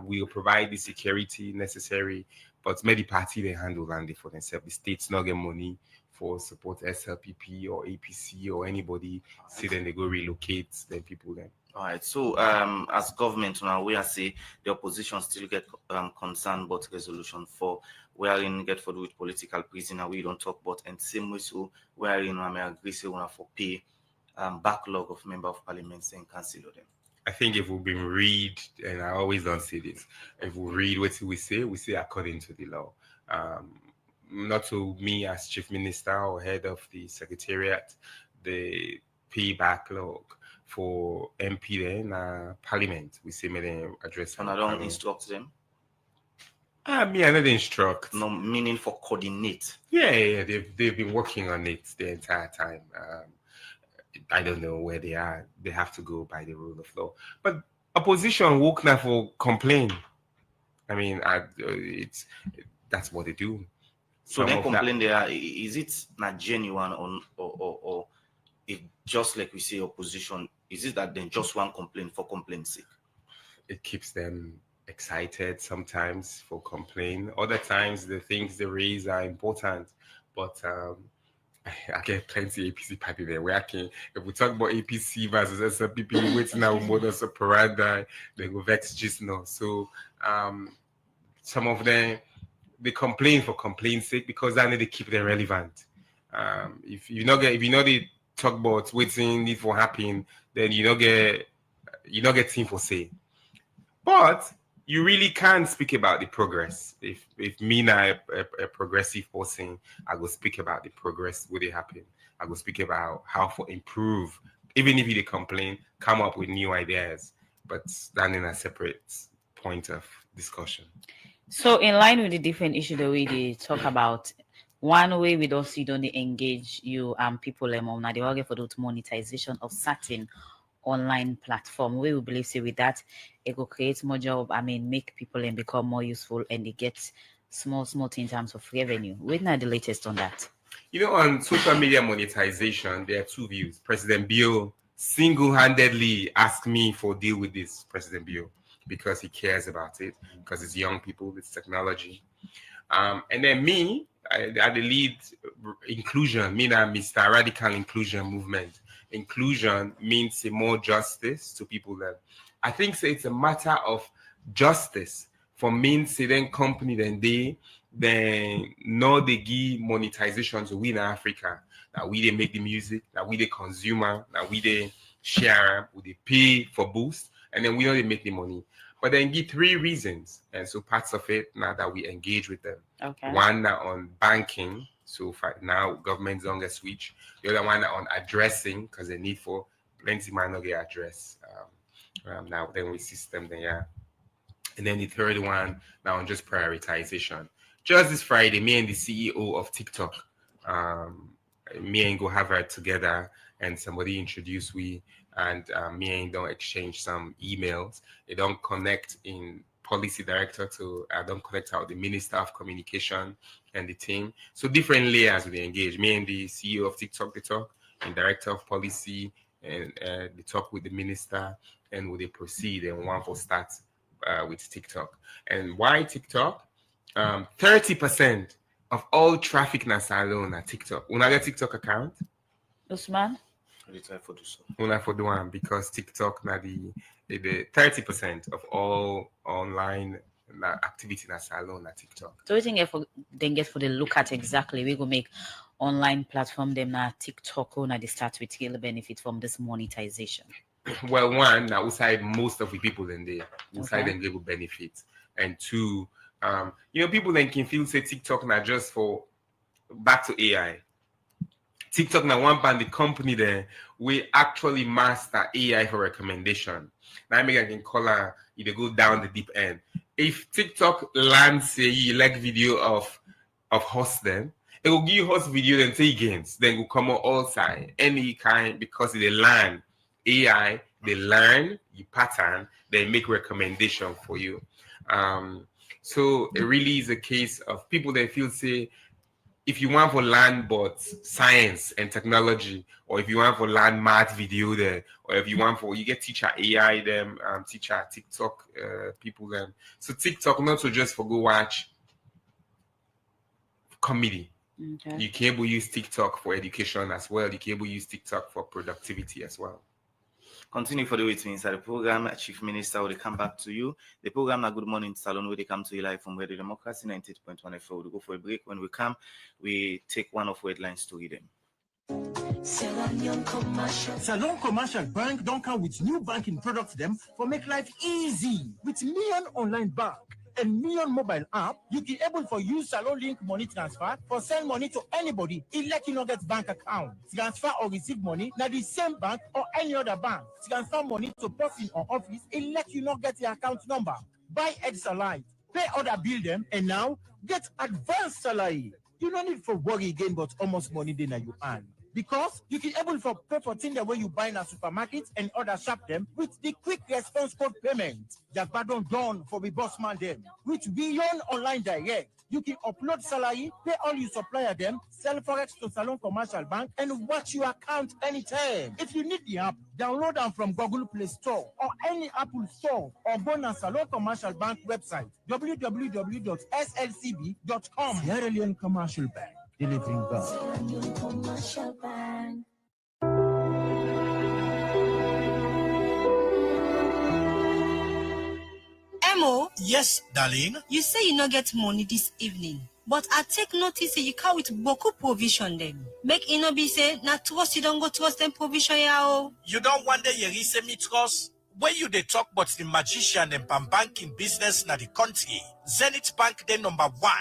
we will provide the security necessary. But may the party they handle and for themselves. The states not get money for support SLPP or APC or anybody. See then they go relocate the people then. All right. So, as government now, we are say the opposition still get concerned about resolution 4, wherein get for with political prisoner. We don't talk about, and same way so wherein I may agree say we for pay backlog of member of parliament and cancel them. I think if we've been read, and I always don't say this, if we read what we say according to the law. Not to me as chief minister or head of the secretariat, the pay backlog for MP then parliament. We say may they address. And I don't instruct them. I don't instruct. No, meaning for coordinate. Yeah. They've been working on it the entire time. I don't know where they are. They have to go by the rule of law. But opposition woke now for complain. I mean, that's what they do. So they complain there. Is it not genuine or if just like we say opposition, is it that then just one complaint for complaint's sake? It keeps them excited sometimes for complaint. Other times the things they raise are important, but I get plenty APC party there. Where I can, if we talk about APC versus SLPP, waiting now modus operandi, they go vex just now. So some of them they complain for complaint's sake because that need to keep them relevant. If you know they talk about waiting need for happen, then you don't get thing for say. But you really can't speak about the progress. If me now a progressive person, I go speak about the progress where they happen. I go speak about how to improve. Even if they complain, come up with new ideas. But that in a separate point of discussion. So in line with the different issue that we did talk about, one way we don't see don't engage you people now they all get for the monetization of certain online platform. We will believe say with that it will create more job, make people and become more useful and they get small things in terms of revenue. We're not the latest on that. On social media monetization, there are two views. President Bill single-handedly asked me for a deal with this, President Bill, because he cares about it, because it's young people, it's technology. And then me, I the lead inclusion, me and Mr. Radical Inclusion Movement. Inclusion means more justice to people that I think it's a matter of justice for me say then company then know they give monetization to we in Africa. That we they make the music, that we the consumer, that we they share, we they pay for boost, and then we know they make the money. But then give 3 reasons, and so parts of it now that we engage with them. Okay. One now on banking, so far now government's on a switch. The other one on addressing, because the need for plenty might not get addressed. Now then we system then yeah. And then the third one now on just prioritization. Just this Friday, me and the CEO of TikTok, me and go have her together, and somebody introduced we, and me and don't exchange some emails. They don't connect in policy director to don't connect out the minister of communication and the team. So different layers we engage. Me and the CEO of TikTok, they talk, and director of policy, and they talk with the minister, and will they proceed and one for start with TikTok. And why TikTok? 30% of all traffic na salon at TikTok. Una get TikTok account? Usman? Una for the one because TikTok na the 30% of all online activity na salon at TikTok. So we think if then get for the look at exactly we go make online platform them na TikTok or na they start with real benefit from this monetization. Well, one now outside most of the people in there, outside them they will benefit, and two, people then can feel say TikTok not just for back to AI. TikTok now one band the company there we actually master AI for recommendation. Now I can call her either go down the deep end. If TikTok lands say you like video of horse then it will give you horse video then say gains then will come on all side any kind because they learn AI, they learn you pattern, they make recommendation for you. So it really is a case of people that feel say if you want to learn about science and technology, or if you want to learn math video there, or if you want for you get teacher AI them, teacher TikTok people them. So TikTok not so just for go watch comedy. Okay. You can able use TikTok for education as well. You can able use TikTok for productivity as well. Continue for the way to inside the program. Chief Minister will come back to you. The program na Good Morning Salon where they come to you live from Radio Democracy 98.1 FM. We'll go for a break. When we come, we take one of headlines to read them. Salon Commercial Bank don't come with new banking products them for make life easy. With Million Online Bank and Million Mobile app, you can able for use Salon Link money transfer for send money to anybody. It let you not get bank account. Transfer or receive money now the same bank or any other bank. Transfer money to person or office. It let you not get the account number. Buy extra light, pay other bill them, and now get advanced salary. You don't need for worry again, but almost money then you earn. because you can able to pay for things the way you buy in a supermarket and other shop them with the quick response code payment. That pardon done for the boss man them. With beyond online direct, you can upload salary, pay all your supplier them, sell forex to Salon Commercial Bank, and watch your account anytime. If you need the app, download them from Google Play Store or any Apple Store, or go on Salon Commercial Bank website www.slcb.com. Sierra Leone Commercial Bank, delivering God. Commercial Bank. Emo? Yes, darling. You say you no get money this evening, but I take notice that you come with boku provision them. Make it no be say, na trust you don't go trust them provision ya. You don't wonder you say me trust? When you they talk about the magician and banking business na the country, Zenith Bank they number 1.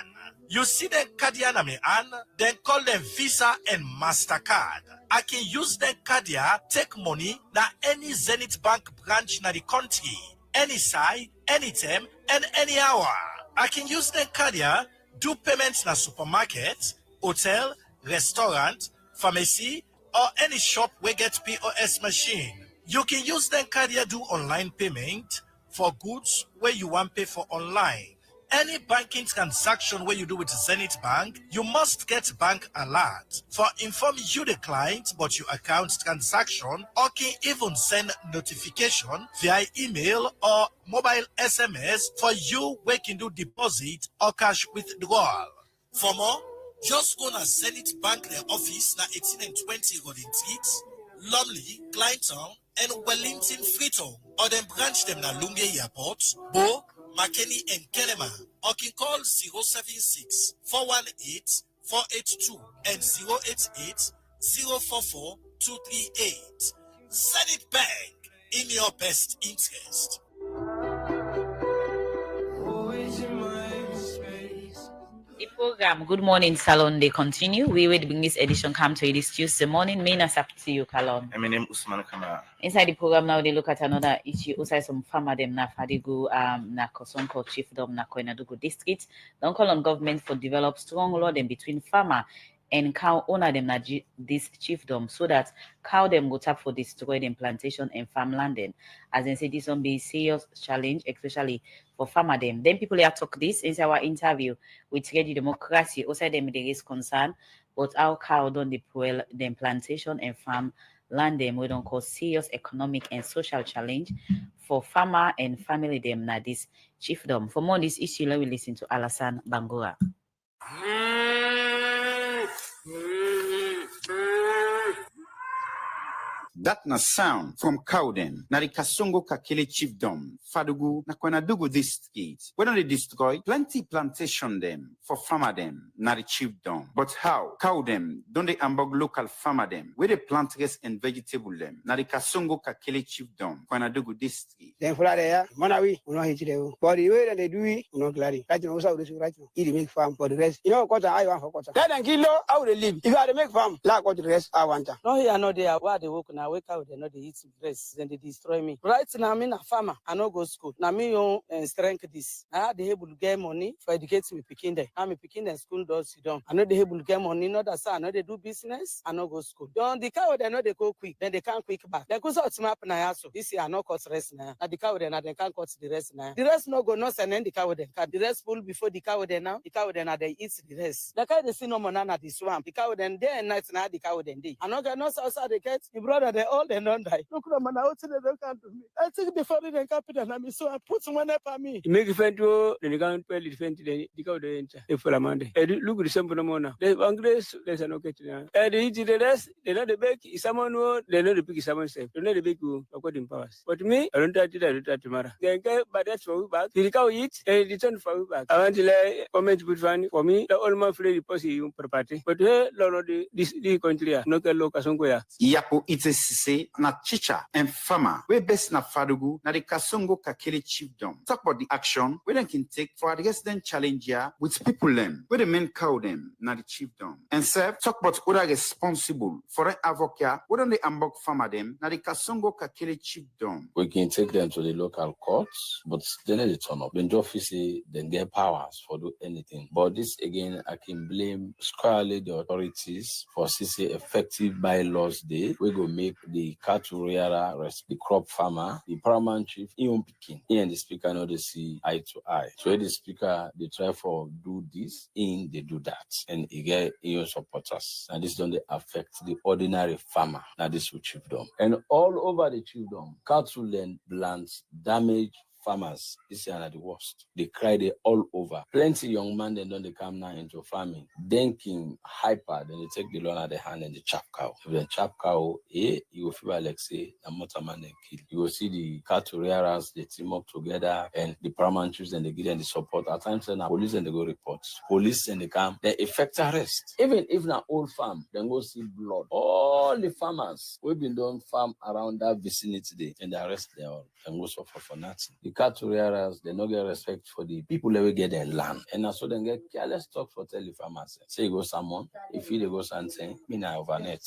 You see them cardia na me an, then call them Visa and MasterCard. I can use them cardia, take money na any Zenith Bank branch na the country. Any side, anytime, and any hour. I can use the cardia, do payments na supermarket, hotel, restaurant, pharmacy, or any shop where get POS machine. You can use the cardia do online payment for goods where you want pay for online. Any banking transaction where you do with Zenith Bank, you must get bank alert for inform you the client about your account transaction, or can even send notification via email or mobile SMS for you where can do deposit or cash withdrawal. For more, just go to Zenith Bank their office na 18 and 20 Golden Street, Lumley, Clinton, and Wellington Freetown, or then branch them na Lunge Airport, Bo, McKinney and Kenema, or can call 076 418 482 and 088 044 238. Zenith Bank, in your best interest. The program Good Morning Salon they continue. We will bring this edition come to you this Tuesday morning. Main up to you, Kalon. My name is Usman Kamara. Inside the program now they look at another issue. Also some farmer them na Fadigu na Komon-Tok chiefdom na Koinadugu district. Don't call on government for develop strong law them between farmer and cow owner them na this chiefdom, so that cow them go tap for destroy them plantation and farmland them. As they say, this one be serious challenge, especially for farmer them. Then people here talk this inside our interview with Ready Democracy. Also them there is concern but how cow don't deploy them plantation and farm land them we don't cause serious economic and social challenge for farmer and family them na this chiefdom. For more on this issue, let me listen to Alassane Bangura. That na sound from Cowden, na the Kasongo Kakele chiefdom, Fadugu, na Koinadugu district. When they destroy plenty plantation them for farmer them, na the chiefdom. But how? Cowden, don't they ambog local farmer them, where they plant rice and vegetable them, na the Kasongo Kakele chiefdom, Koinadugu district. Then for that, Manawi, we know hit it. But the way that they do it, we know clearly. Right now, also right now, it make farm for the rest. You know, quarter I want for quarter. Then kilo, how they live. If you had to make farm, like what the rest I want. No, here, no, there. Where they work now, wake out, they know they eat breast, then they destroy me. Right now, I'm in a farmer. I no go school. Now me own strength this. I had the able to get money for educating me picking there. I'm picking the school doors you don't. I know they able to get money. Not that I know they do business. I no go school. Don't the cow they know they go quick. Then they can't quick back. They go out to map now. So this year I no cut rest now. Now the cow they can't cut the rest now. The rest no go no send the cow they can. The rest full before the cow they now. The cow they now they eat the rest. The cow they see no banana the swamp. The cow then day and night now the cow then day. I no get no outside the cat. The brother they all they don't die. Look man out they don't come to me. I take the foreign and capital and so I put someone up on me. You make a friend to the can't pay the friend to the cow they enter. If for a Monday. Look at the simple mona. There's one grace, there's an okay to now. And they eat the rest, they know the bake is someone who they know the big is someone safe. They know the big who according powers. But me, I don't touch it, I don't touch tomorrow. Then get but that's for we back. The cow eats and return for we back. I want to lay comment with funny for me, the all my free deposit property. But here, Lord, this country, no local somewhere. Yapo, it's a Sise, na Chicha, and Fama, we best na Fadugu, na the Kasongo Kakele Chiefdom. Talk about the action we then can take for address them challenge here with people them, where the men cow them, na the chiefdom. And sir, talk about who are responsible for an advocate, where don't they ambok farmer them, na the Kasongo Kakele Chiefdom. We can take them to the local courts, but they need to turn up. When the office then get powers for do anything. But this again, I can blame squarely the authorities for CC effective bylaws day. We go make the cattle rearer, the crop farmer, the paramount chief, Ion Pikin. He and the speaker know they see eye to eye. So the speaker they try for do this, in they do that, and he get Ion supporters. And this don't affect the ordinary farmer. Now this will chiefdom. And all over the chiefdom, cattle land plants damage farmers. This is the worst. They cry they all over. Plenty young men then don't they come now into farming. Thinking hyper, then they take the loan at the hand and the chap cow. If they chap cow, you will feel like say a motor man then kill. You will see the cattle rearers, they team up together and the paramount chiefs and they give them the support. At times then police and they go report. Police and they come, they effect arrest. Even if na old farm, then go see blood. All the farmers we've been doing farm around that vicinity and they arrest them all and go suffer for nothing. The cattle rearers, they don't get respect for the people that will get their land. And also they get careless talk for tell the farmers. Say you go someone, if you go something, me na overnet.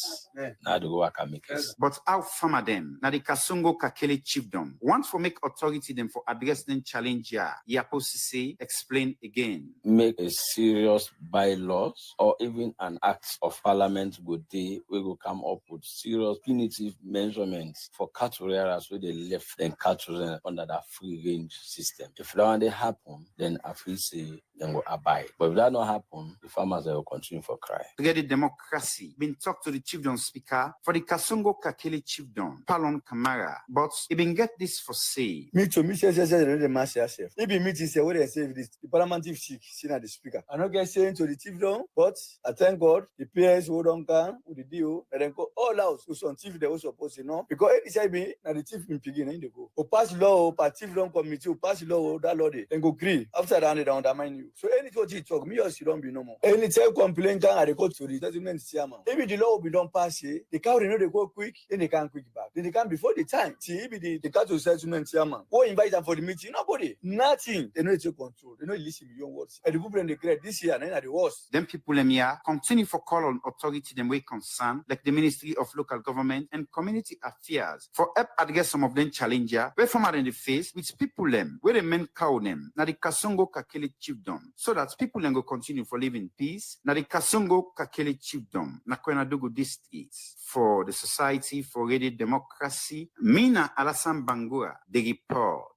Now they go work and make it. But how farmer them, na the Kasongo Kakele chiefdom, want for make authority them for address them challenge ya. Yapo Sise explain again. Make a serious bylaws or even an act of parliament good day, we will come up with serious punitive measurements for cattle rearers where they left them cattle under that free range system. If that one they happen, then I feel say then will abide. But if that not happen, the farmers will continue for cry. To get the democracy, been talked to the chiefdom speaker for the Kasongo Kakele chiefdom, Palon Kamara, but he been get this for say. Me too, me say the master yourself. If he meeting say what they say this, the parliamentary chief, seen at the speaker. I not get saying to the chiefdom, but I thank God the PS who don't come with the deal, and then go all out to some chief they was supposed to know. Because any say me, now the chief been beginning they go. Or pass law, or chiefdom committee, or pass law, that law they, then go agree. After that, they undermine you. So anything you talk, me or you don't be no more. Anytime complaint can I go to the document chairman. Maybe the law will be done pass here, the cow they know they go quick, then they can't quick back. Then they come before the time. See, if the cattle settlement chairman, go invite them for the meeting, nobody, nothing. They know it's your control. They know listen to your words. And the people in the great this year, and then at the worst. Them people them here continue for call on authority them way concern, like the Ministry of Local Government and Community Affairs, for help address some of them challenger, where farmer in the face with people them, where the men cow them, na the Kasongo Kakele chiefdom, so that people then go continue for live in peace. Na the Kasongo Kakele chiefdom, na Kwenadugu district, for the Society for Radio Democracy, Mina Alassane Bangura, the report.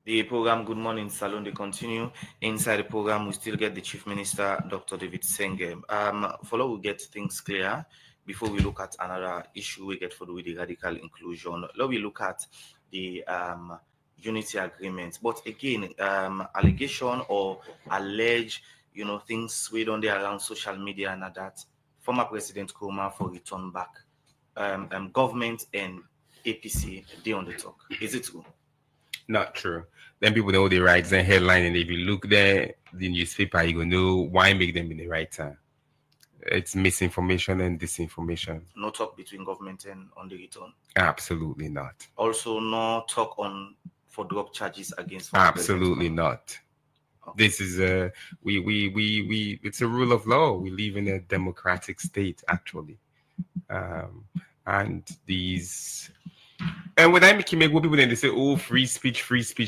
The program Good Morning Salon, they continue. Inside the program, we still get the Chief Minister, Dr. David Senge. Follow, we get things clear before we look at another issue we get for the radical inclusion. Let we look at the unity agreement. But again, allegation or allege, things we don't there around social media and that former President Kuma for return back. Government and APC, they on the talk. Is it true? Not true. Then people know the rights and headline, and if you look there, the newspaper, you gonna know why make them in the right time. It's misinformation and disinformation. No talk between government and on the return. Absolutely not. Also, no talk on for drop charges against. Absolutely not. Okay. This is we. It's a rule of law. We live in a democratic state, actually, and these. And when I make people, then they say, "Oh, free speech."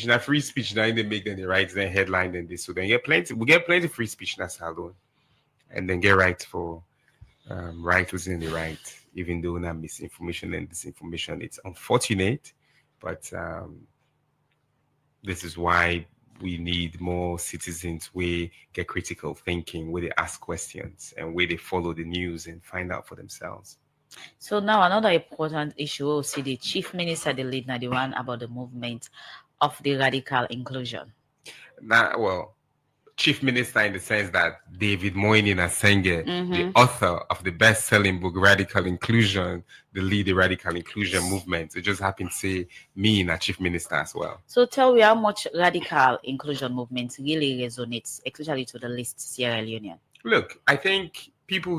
Now, free speech. Now they make them the rights, then headline, and this. So then we get plenty of free speech in salon, and then get right for right within the right, even though not misinformation and disinformation. It's unfortunate, but this is why we need more citizens where get critical thinking, where they ask questions, and where they follow the news and find out for themselves. So now another important issue, we'll see the Chief Minister, the lead, the one about the movement of the radical inclusion. Chief Minister in the sense that David Moynihan Asenge, the author of the best-selling book Radical Inclusion, the lead the radical inclusion movement. It just happened to say me and a Chief Minister as well. So tell me how much radical inclusion movement really resonates, especially to the least Sierra Leonean. Look, I think people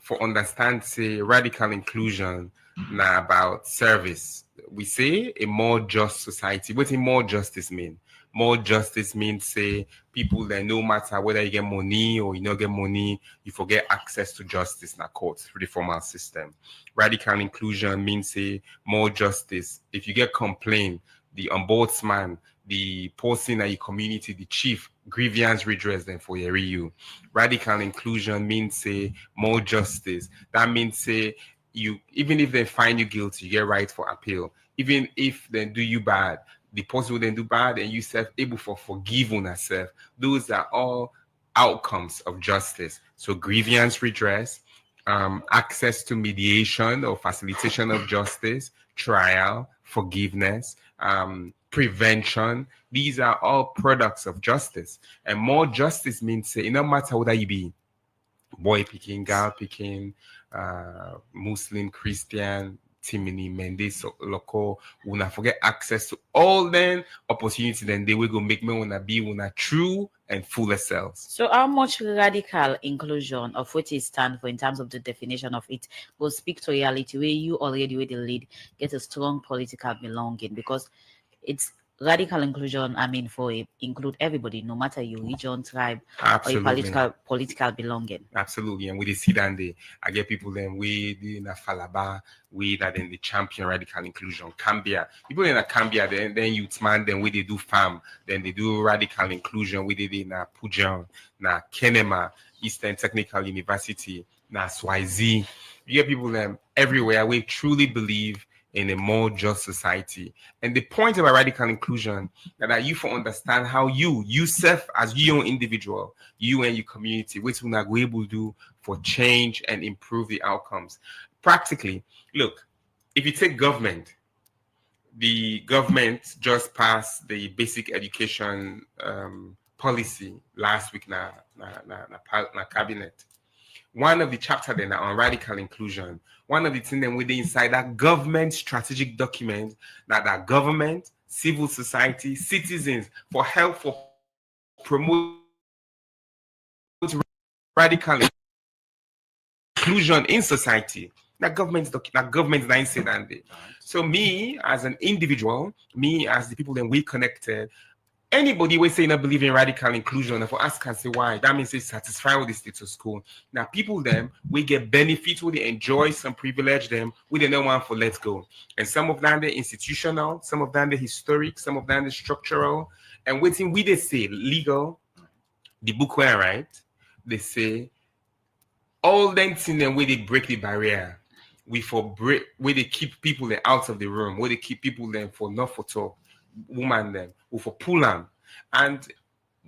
for understand say radical inclusion now about service. We say a more just society. What in more justice mean? More justice means say people that no matter whether you get money or you don't get money, you forget access to justice in a court through the formal system. Radical inclusion means say more justice. If you get complaint, the ombudsman, the person in your community, the chief, grievance redress them for you. Radical inclusion means say more justice. That means say you, even if they find you guilty, you get right for appeal. Even if they do you bad, the person who then do bad and you self able for forgive on yourself. Those are all outcomes of justice. So grievance redress, access to mediation or facilitation of justice, trial, forgiveness, prevention. These are all products of justice. And more justice means say, no matter whether you be boy picking, girl picking, Muslim, Christian, Timini, Mendes, local, una forget access to all then opportunity, then they will go make me wanna be una true and fuller selves. So how much radical inclusion of what it stands for in terms of the definition of it will speak to reality where you already with the lead get a strong political belonging, because it's radical inclusion, I mean, for include everybody, no matter your region, tribe, Absolutely. or political belonging. Absolutely. And we see that I get people then we in Falaba, we that in the champion radical inclusion, Cambia. People in Cambia, then youth man, then we they do farm, then they do radical inclusion, we did in Pujan, na Kenema, Eastern Technical University, na Swazi. You get people then everywhere. We truly believe in a more just society. And the point about radical inclusion that you for understand how you self as your own individual, you and your community, which we are able to do for change and improve the outcomes. Practically, look, if you take government, the government just passed the basic education policy last week na cabinet. One of the chapter then on radical inclusion, one of the things then within inside that government strategic document that government, civil society, citizens for help for promote radical inclusion in society. That government that say that day. So me as an individual, me as the people that we connected, anybody we say not believe in radical inclusion, if I ask and say why, that means they satisfy with the status quo. Now people them we get benefits, we they enjoy some privilege them, we they don't want for let's go. And some of them they're institutional, some of them they're historic, some of them they're structural. And waiting we they say legal, the book where I write, they say all them things them where they break the barrier. We for break where they keep people out of the room, where they keep people them for not for talk. Woman them or for pull them, and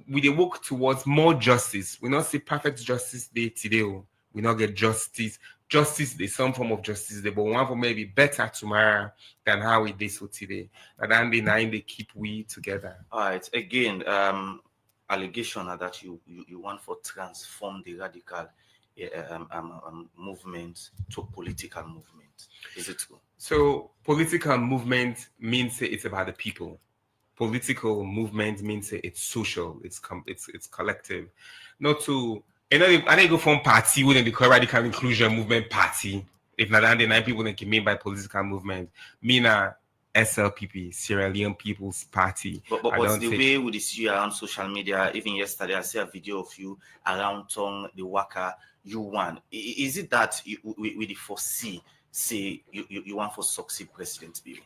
we they work towards more justice. We not see perfect justice day today. We not get justice. Justice there's some form of justice there, but one for maybe better tomorrow than how we did so today. And then they keep we together. All right. Again, allegation that you want for transform the radical movement to political movement. Is it true? So political movement means it's about the people. Political movement means it's social, it's collective. Not to I didn't go from party within the radical inclusion movement party. If not the 9 people that can mean by political movement, Mina SLPP, Sierra Leone People's Party. But the way we see you around social media, even yesterday I see a video of you around town, the Waka you won. Is it that we foresee say you want for succeed President Bill?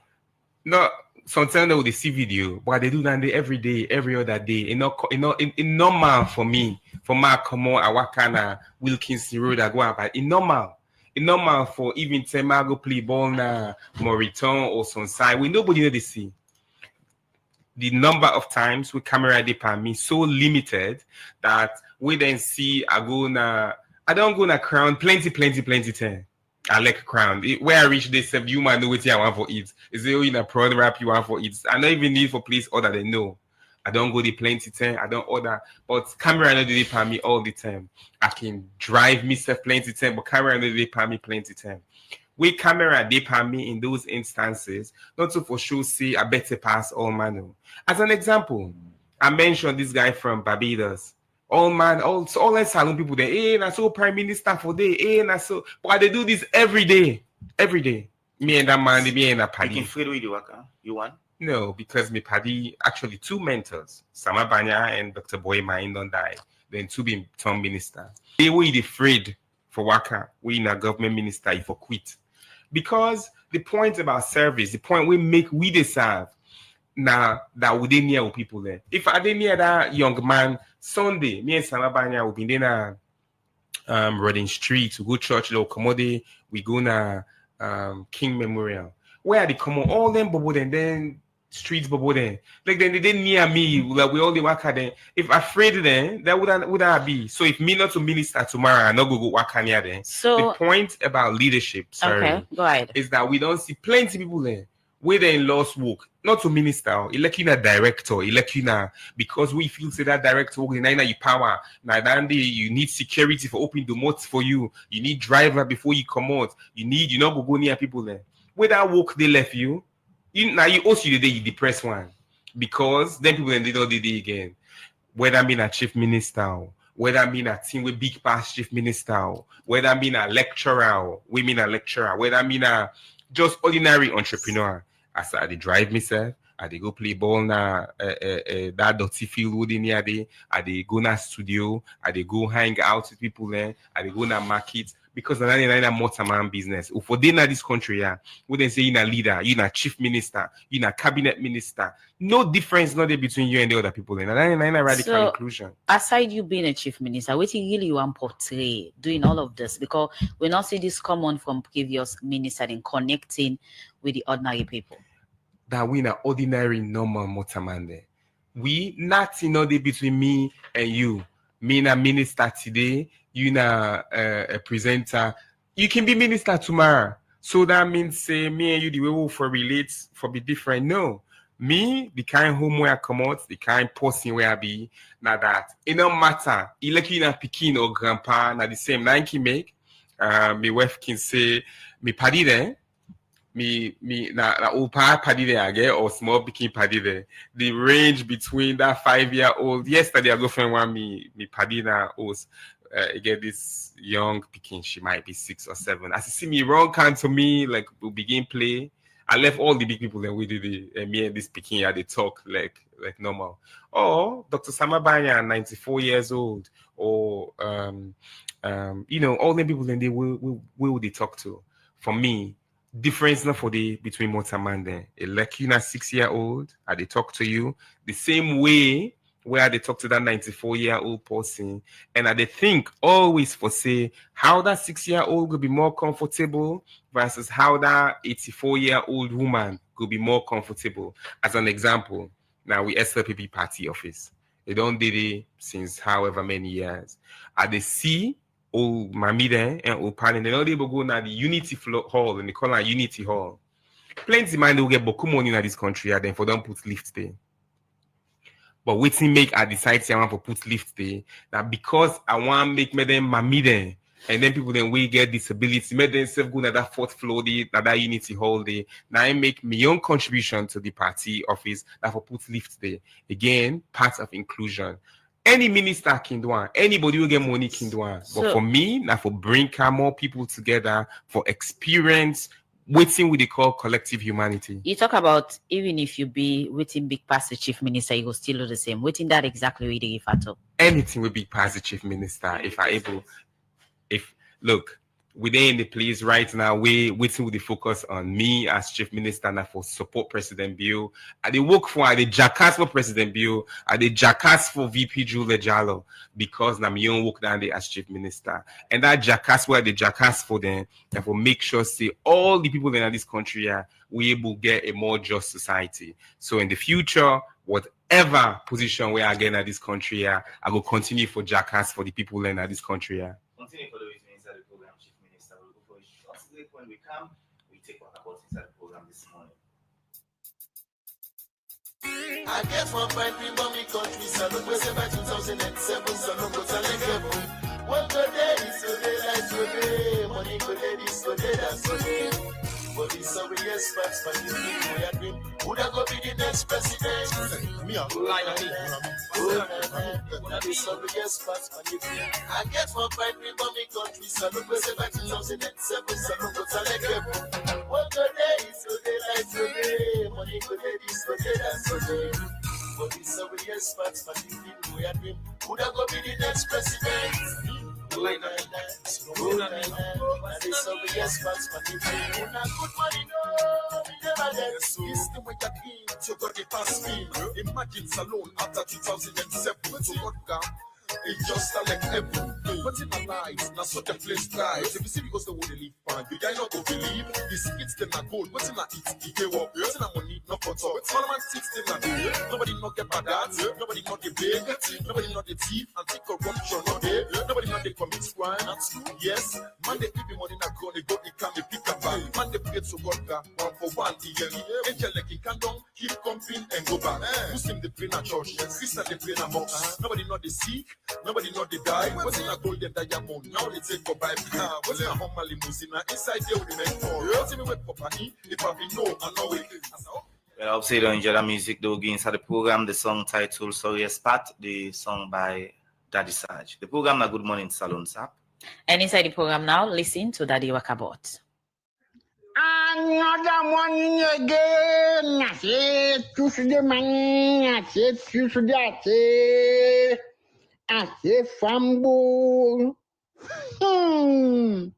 No, sometimes they will see video, but they do that every day, every other day. It's normal for me, for my Komon, Awakana, Wilkinson Road, but it's normal. It's normal for even Tema go play ball na Moriton or Sonsai. We nobody know they see. The number of times with camera they per me so limited that we then see I don't go na crown plenty time. I like crown. Where I reach this, you might know what I want for it. Is it in a prawn wrap you want for it? I don't even need for place order. They know. I don't go the plenty time. I don't order. But camera no do they pay me all the time. I can drive myself plenty time, but camera no do they pay me plenty time. With camera they pay me in those instances, not to for sure say I better pass all manual. As an example, I mentioned this guy from Barbados all that salon people there. Hey, na so prime minister for day. Hey, na so. But they do this every day. Me and that man, me and that paddy. You can free with you, you want? No, because me paddy actually 2 mentors, Sama Banya and Dr. Boy Main don't die. Then 2 become minister. They were afraid for waka. We in a government minister if for quit. Because the point about service, the point we deserve. Now that we didn't near people there. If I didn't near that young man Sunday, me and Salabanya will be in Reading Street to go church, little commodity. We go na King Memorial. Where they come on all them bubble then streets bubble then. Like then they didn't near me, like we all the waka then. If afraid then, that would I be. So if me not to minister tomorrow, I not go waka near then. So the point about leadership, okay, go ahead, is that we don't see plenty people there. Where they in lost work, not to minister, electing a director, because we feel say that director work in you power. Now you need security for opening the mouth for you. You need driver before you come out. You not go near people there. Where that work they left you, now you also the day you depress one. Because then people then they don't do it again. Whether I mean a chief minister, whether I mean a team with big past chief minister, whether I mean a lecturer, whether I mean a just ordinary entrepreneur. As I drive myself, I go play ball na that dirty field wood in here. I go na studio. I go hang out with people there. I go na market because na multi-man business. For they na this country, when they say you na leader, you na chief minister, you na cabinet minister, no difference not there between you and the other people. Na radical inclusion. Aside you being a chief minister, what you really want portray doing all of this, because we not see this common from previous minister in connecting with the ordinary people. That we na ordinary normal motorman there. We nothing no day between me and you. Me na minister today, you na a presenter. You can be minister tomorrow. So that means say me and you the way we for relate for be different. No. Me, the kind home where I come out, the kind person where I be, now that it don't matter. Like you na Pekin or grandpa, na the same line can make. My wife can say, me paddy there. Me na old paddy there again or small bikini paddy there. The range between that 5-year-old. Yesterday I go friend one me paddy na was get this young pikin. She might be 6 or 7. As you see me wrong kind to me like we begin play. I left all the big people and we did me and this pikin they talk like normal. Oh, Dr. Samabanya, 94 years old, or all the people then they will they talk to. For me. Difference not for the between motorman there. A like you na 6-year-old, and they talk to you the same way where they talk to that 94-year-old person, and they think always for say how that 6-year-old will be more comfortable versus how that 84-year-old woman could be more comfortable. As an example, now we SLPP party office. They don't did it since however many years. At the C. Old Mami there and old Pan, they know they will go now the Unity Hall and they call it Unity Hall. Plenty man they will get boku money in this country and then for them put lift there. But waiting make I decide say I want to put lift there. That because I want to make me them Mami there and then people then we get disability, make themselves go to that 4th floor there, that Unity Hall there. Now I make my own contribution to the party office that for put lift there. Again, part of inclusion. Any minister can do it. Anybody who get money can do it. But for me, now for bring more people together, for experience, waiting what they call collective humanity. You talk about even if you be waiting big past the chief minister, you will still do the same. Waiting that exactly what you refer to. Anything will be past the chief minister. Look, we're in the place right now. We waiting with the focus on me as chief minister now for support President Bill. And they work for the jackass for President Bill. And they jackass for VP Julia Jallo because now me own work down there as chief minister. And that jackass where the jackass for them and for make sure say all the people in this country are we able to get a more just society. So in the future, whatever position we are getting at this country, I will continue for jackass for the people in this country. Continue for the inside the program, Chief Minister. We'll go for a short break. When we come, we take what about inside the program this morning. I get one fine thing for me country, so look by 2007, so no go tell them. What good day is so day like today, money good day, this good day, that's good day. But this are we experts for the thing we are doing. Who da go be the next president? Me a lie on me. This are we experts for the thing. I get one pride me for me country. So look we say by 2007. So look what's a leg up. What today is today like today. Money today this today that's today. But this are we experts for the thing we are doing. Who da go be the next president? This are we experts for the thing. Good money no, we never get. This the way you clean, you got the past me. Imagine Salon after 2007 to vodka. It's just like heaven. But in my life, now such a place thrives. If you see because the way they live, man, you guys not go believe. The skits them are gold. What's in my eat? He gave up. What's in my money? No photo. It's all man six them are good. Nobody not get bad at. Nobody not the big. Nobody not the thief. Anti-corruption not there. Nobody not the commit crime at school. Yes. Man, they keep the money not gone. They go, they can be pick up. Man, they pay to vodka. 1 for 1. Angel like he can down. Keep comping and go back. Muslim they pray na church. Christian they pray na mosque. Nobody not the sick. Nobody know they die. What's in a golden diamond? Now they take for Bible. What's in a Hummer limousine? Inside there with the men for. What's in the way for Pani? If I be no, I know it. Well, I hope you don't enjoy the music though. Inside the program, the song titled Sorry Spat, the song by Daddy Saj. The program na Good Morning Salon, sir. And inside the program now, listen to Daddy Wakabot. Another morning again. I say Tuesday morning. I say Tuesday. I say fumble. I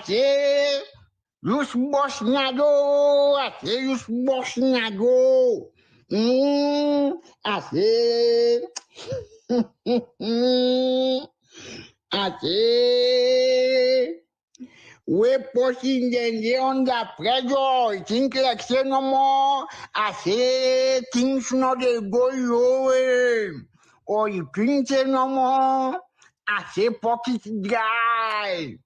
say use boss nado. I say use boss nado. I say I say we pushing them under pressure. Think like say no more. I say things not they go your way. Or you think say no more. I say pocket dry.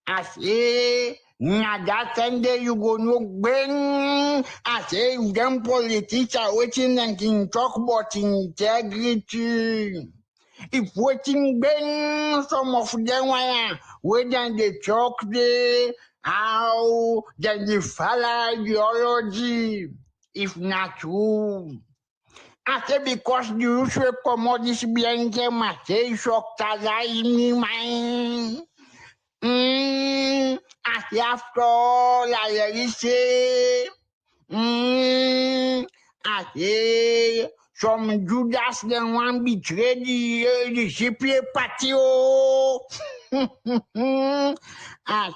I say na that time there you go no bang. I say if them politicians are waiting and can talk about integrity. If waiting bang, some of them when they talk they how then they follow ideology. If not true. I say because the usual commodities being them, I say shock me mind. I say after all, I say, I say, some Judas then want betray the CPA party. I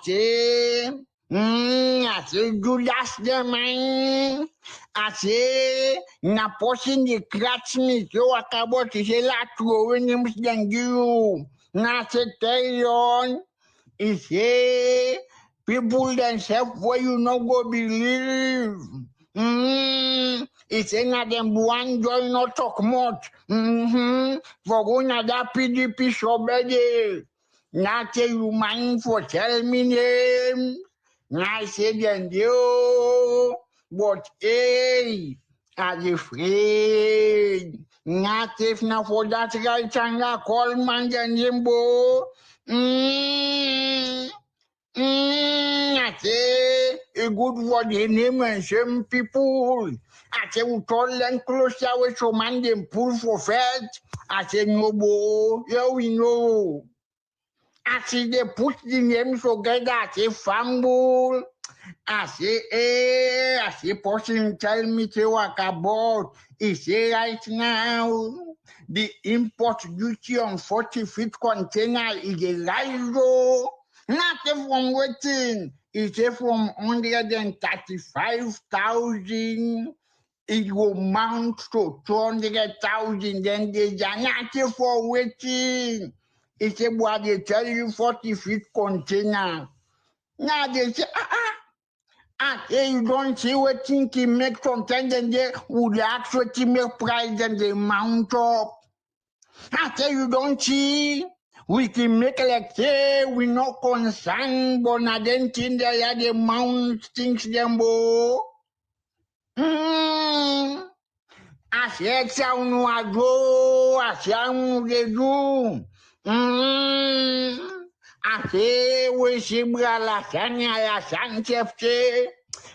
say Judas the man. I say na portion the cracks me so I about to say la throwing him than you. Na say tell on. He say people themselves where you not go believe. It's another one joy not talk much. For going at that PDP so bad. Not say you mind for tell me name. I say then you, but hey, I'm afraid. Not if not for that right and I call man then Jimbo. I say a good word the name and some people. I say we call them closer with some man them pull for fat. I say no bo, yeah we know. I see they put the names together. I say fumble. I say I say person tell me to walk about. He say right now the import duty on 40-foot container is a rise. Not from waiting. It's from 135,000. It will mount to 200,000. Then there's not for waiting. It's about they tell you 40-foot container. Now they say, you don't see what think he make sometimes then they would actually make price and they mount up. I say you don't see. We can make like say we not concerned, but I don't think they are the mount things them bo. I said sound no go, I sound they do. I say we see la Sanchez.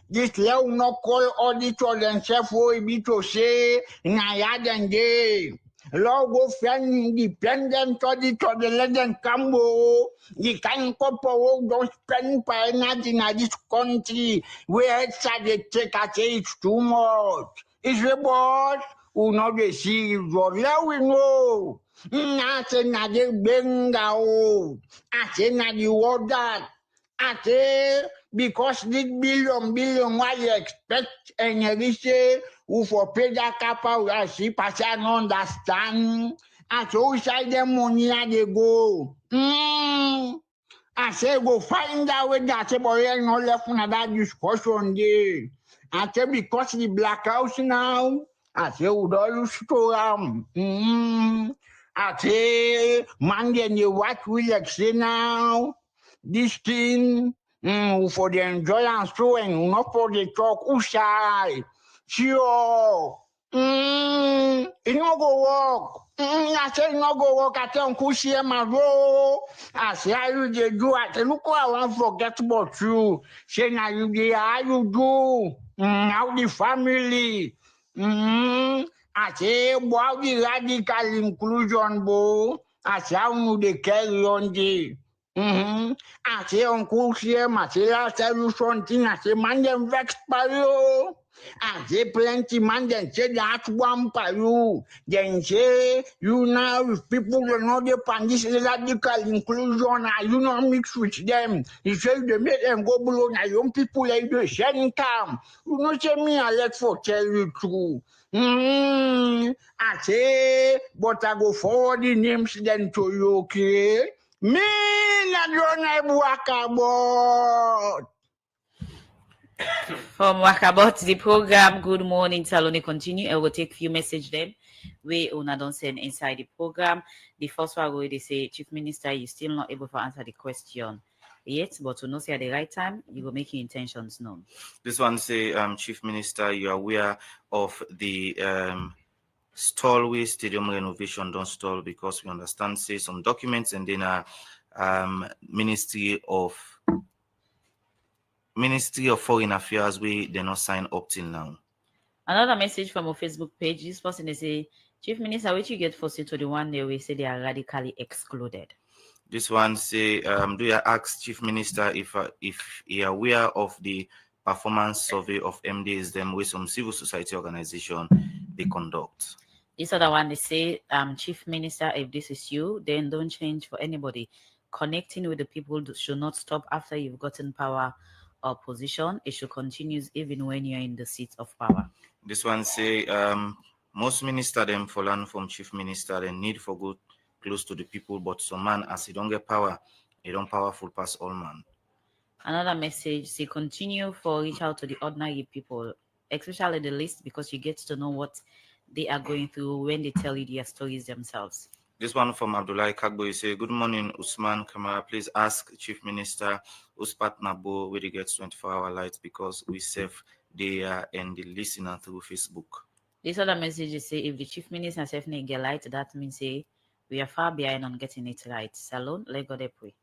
This level no call auditor themselves will be to say, na ya den day. Law go find independent auditor, the let them come. The kind of people don't spend finance in this country where it's they take at it's too much. It's the boss who not receive what let we know. I say na the benga o. I say na the word that. I say because this billion what you expect and you say who for pay that capital we are see person understand. I say who side them money and they go. I say go find out where that boy no left on that discussion there. I say because the black house now, I say would all store I say man then you what will say now. This thing for the enjoyance too and not for the talk shy. Sure. It no go work. I say no go work. I tell Uncle share my role. I say how you dey do. I say look what I want forget about you. Say now you dey how you do. How the family. I say about the radical inclusion, bo. I say how you dey carry on the. I say Uncle share my say last tell you something. I say man them vex by you. I say plenty man then say that one by you. Then say you now if people will not depend this radical inclusion and you not mix with them. You say they make them go below now young people like the sharing come. You know say me I let for tell you true. I say but I go forward the names then to you, okay? Me na don't about. From Wakabot, the program Good Morning Salone continue. I will take few message them. We una don't send inside the program. The first one where they say, Chief Minister, you still not able to answer the question yet, but to know say at the right time, you will make your intentions known. This one say, Chief Minister, you are aware of the Stallway Stadium renovation don't stall because we understand say some documents and then Ministry of Foreign Affairs we they not sign up till now. Another message from our Facebook page. This person they say, Chief Minister, which you get for to the one day we say they are radically excluded. This one say, do you ask Chief Minister if he are aware of the performance survey of MDAs them with some civil society organization they conduct? This other one they say, Chief Minister, if this is you, then don't change for anybody. Connecting with the people should not stop after you've gotten power or position. It should continue even when you're in the seat of power. This one say, most minister them for land from Chief Minister they need for good close to the people, but some man as he don't get power, he don't powerful pass all man. Another message say continue for reach out to the ordinary people, especially the least, because you get to know what they are going through when they tell you their stories themselves. This one from Abdullah Kagbo, he say, good morning, Usman Kamara. Please ask Chief Minister Uspat Nabo where he gets 24-hour light because we save there and the listener through Facebook. This other message is say if the Chief Minister safely get light, that means say we are far behind on getting it right. Salon, let God pray.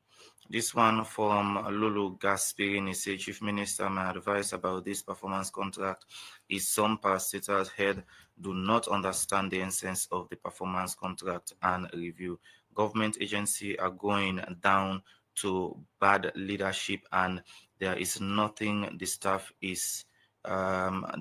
This one from Lulu Gaspirin, he say, Chief Minister, my advice about this performance contract is some parastatals head do not understand the essence of the performance contract and review. Government agencies are going down to bad leadership and there is nothing the staff is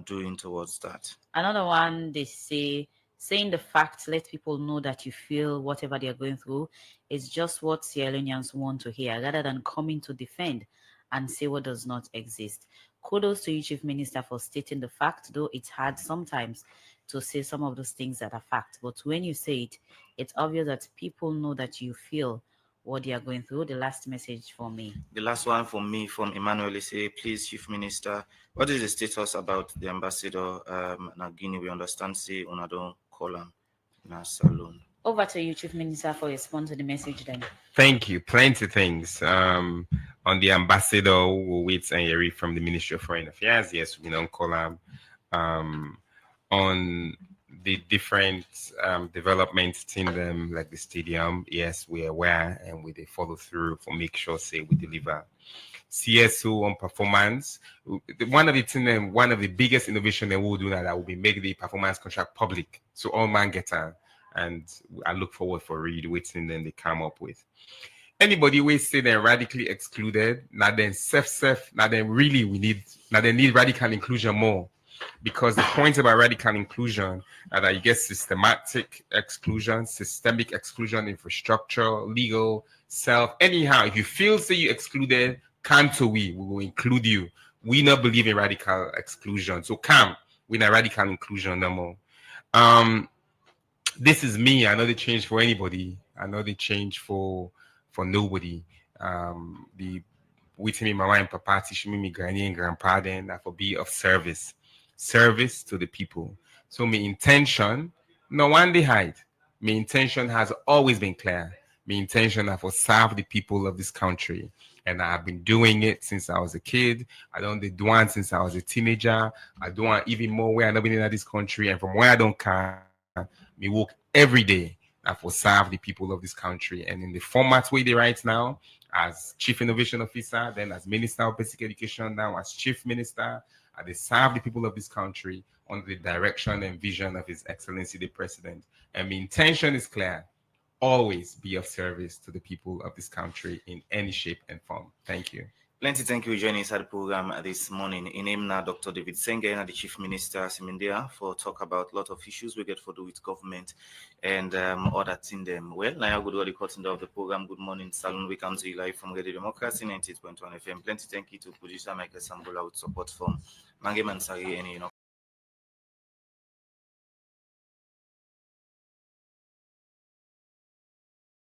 doing towards that. Another one, they say, saying the facts let people know that you feel whatever they are going through is just what Sierra Leoneans want to hear, rather than coming to defend and say what does not exist. Kudos to you, Chief Minister, for stating the fact, though it's hard sometimes to say some of those things that are fact. But when you say it, it's obvious that people know that you feel what they are going through. The last message for me. The last one for me from Emmanuel is say, please, Chief Minister, what is the status about the ambassador Nagini? We understand say una don't call him na salon. Over to you, Chief Minister, for response to the message then. Thank you. Plenty things. On the ambassador who waits and you read from the Ministry of Foreign Affairs. Yes, we don't call him. On the different developments in them, like the stadium, yes, we are aware and we follow through for make sure say we deliver CSO on performance. One of the biggest innovation that we'll do now that will be make the performance contract public, so all man get on. And I look forward for read waiting then they come up with. Anybody we say they're radically excluded, now then now then really they need radical inclusion more. Because the point about radical inclusion is that you get systematic exclusion, systemic exclusion, infrastructure, legal, self. Anyhow, if you feel say you excluded, can't we will include you. We not believe in radical exclusion. So we not radical inclusion no more. This is me. I know the change for anybody. I know the change for nobody. The with me, mama and papa teach me granny and grandpa then that for be of service to the people. So my intention, no one day hide. My intention has always been clear. My intention is for serve the people of this country. And I have been doing it since I was a kid. I don't do one since I was a teenager. I do one even more where I've been in this country. And from where I don't come, me work every day for serve the people of this country. And in the format where they right now, as Chief Innovation Officer, then as Minister of Basic Education, now as Chief Minister, they serve the people of this country under the direction and vision of His Excellency the President. And my intention is clear, always be of service to the people of this country in any shape and form. Thank you. Plenty thank you for joining us at the program this morning. In name now, Dr. David Senga, the Chief Minister Simindia, for talk about a lot of issues we get for do with government and other things them. Well, now I go to the cutting of the program. Good morning, Salon. We come to you live from Radio Democracy 98.1 FM. Plenty thank you to producer Michael Sambola with support from Mange Mansari and